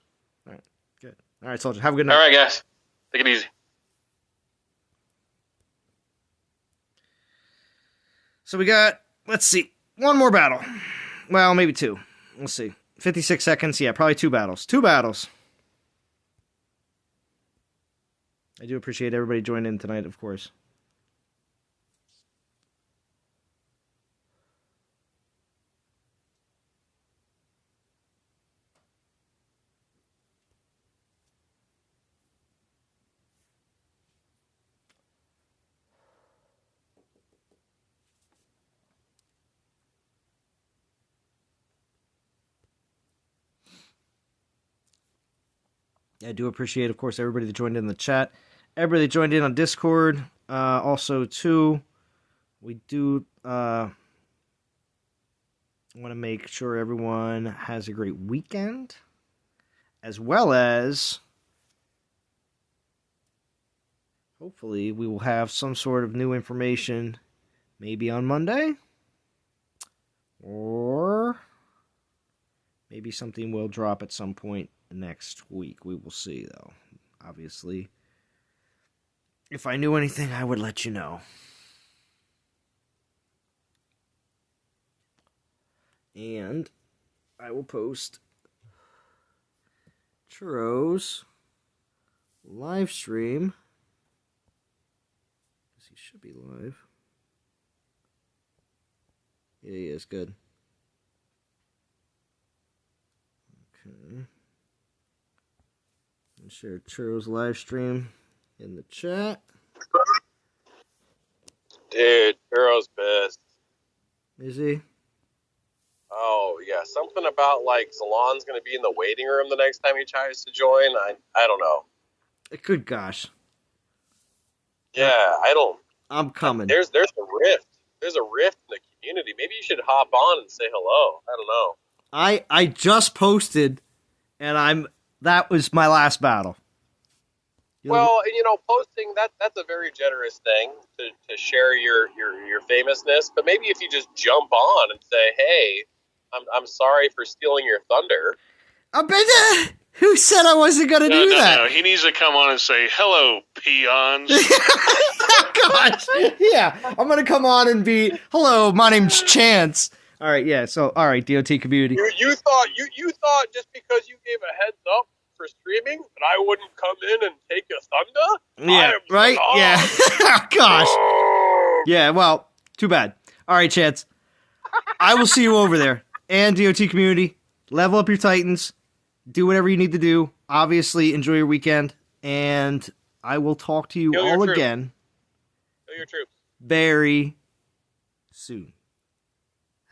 All right, good. All right, Soldier. Have a good night.
All right, guys. Take it easy.
So we got, let's see, one more battle. Well, maybe two. We'll see. 56 seconds. Yeah, probably two battles. I do appreciate everybody joining in tonight, of course. I do appreciate, of course, everybody that joined in the chat. Everybody that joined in on Discord. Also, too, we do want to make sure everyone has a great weekend. As well as, hopefully, we will have some sort of new information maybe on Monday. Or maybe something will drop at some point next week. We will see, though. Obviously, if I knew anything, I would let you know. And I will post Churro's live stream. He should be live. Yeah, he is. Good. Okay. And share Churro's live stream in the chat.
Dude, Churro's pissed.
Is he?
Oh, yeah. Something about, like, Zalon's going to be in the waiting room the next time he tries to join. I don't know.
Good gosh.
Yeah, I don't.
I'm coming.
There's a rift. There's a rift in the community. Maybe you should hop on and say hello. I don't know.
I just posted, and that was my last battle.
Well, and posting that's a very generous thing to share your famousness. But maybe if you just jump on and say, "Hey, I'm sorry for stealing your thunder."
Who said I wasn't going to do that?
No, he needs to come on and say, "Hello, peons."
Gosh, yeah, I'm going to come on and be, "Hello, my name's Chance." All right, yeah. So, all right, DOT community.
You thought just because you gave a heads up for streaming that I wouldn't come in and take your thunder?
Yeah, right? Yeah. Gosh. Yeah, well, too bad. All right, Chance. I will see you over there. And DOT community, level up your Titans. Do whatever you need to do. Obviously, enjoy your weekend. And I will talk to you all again
Kill your troops.
very soon.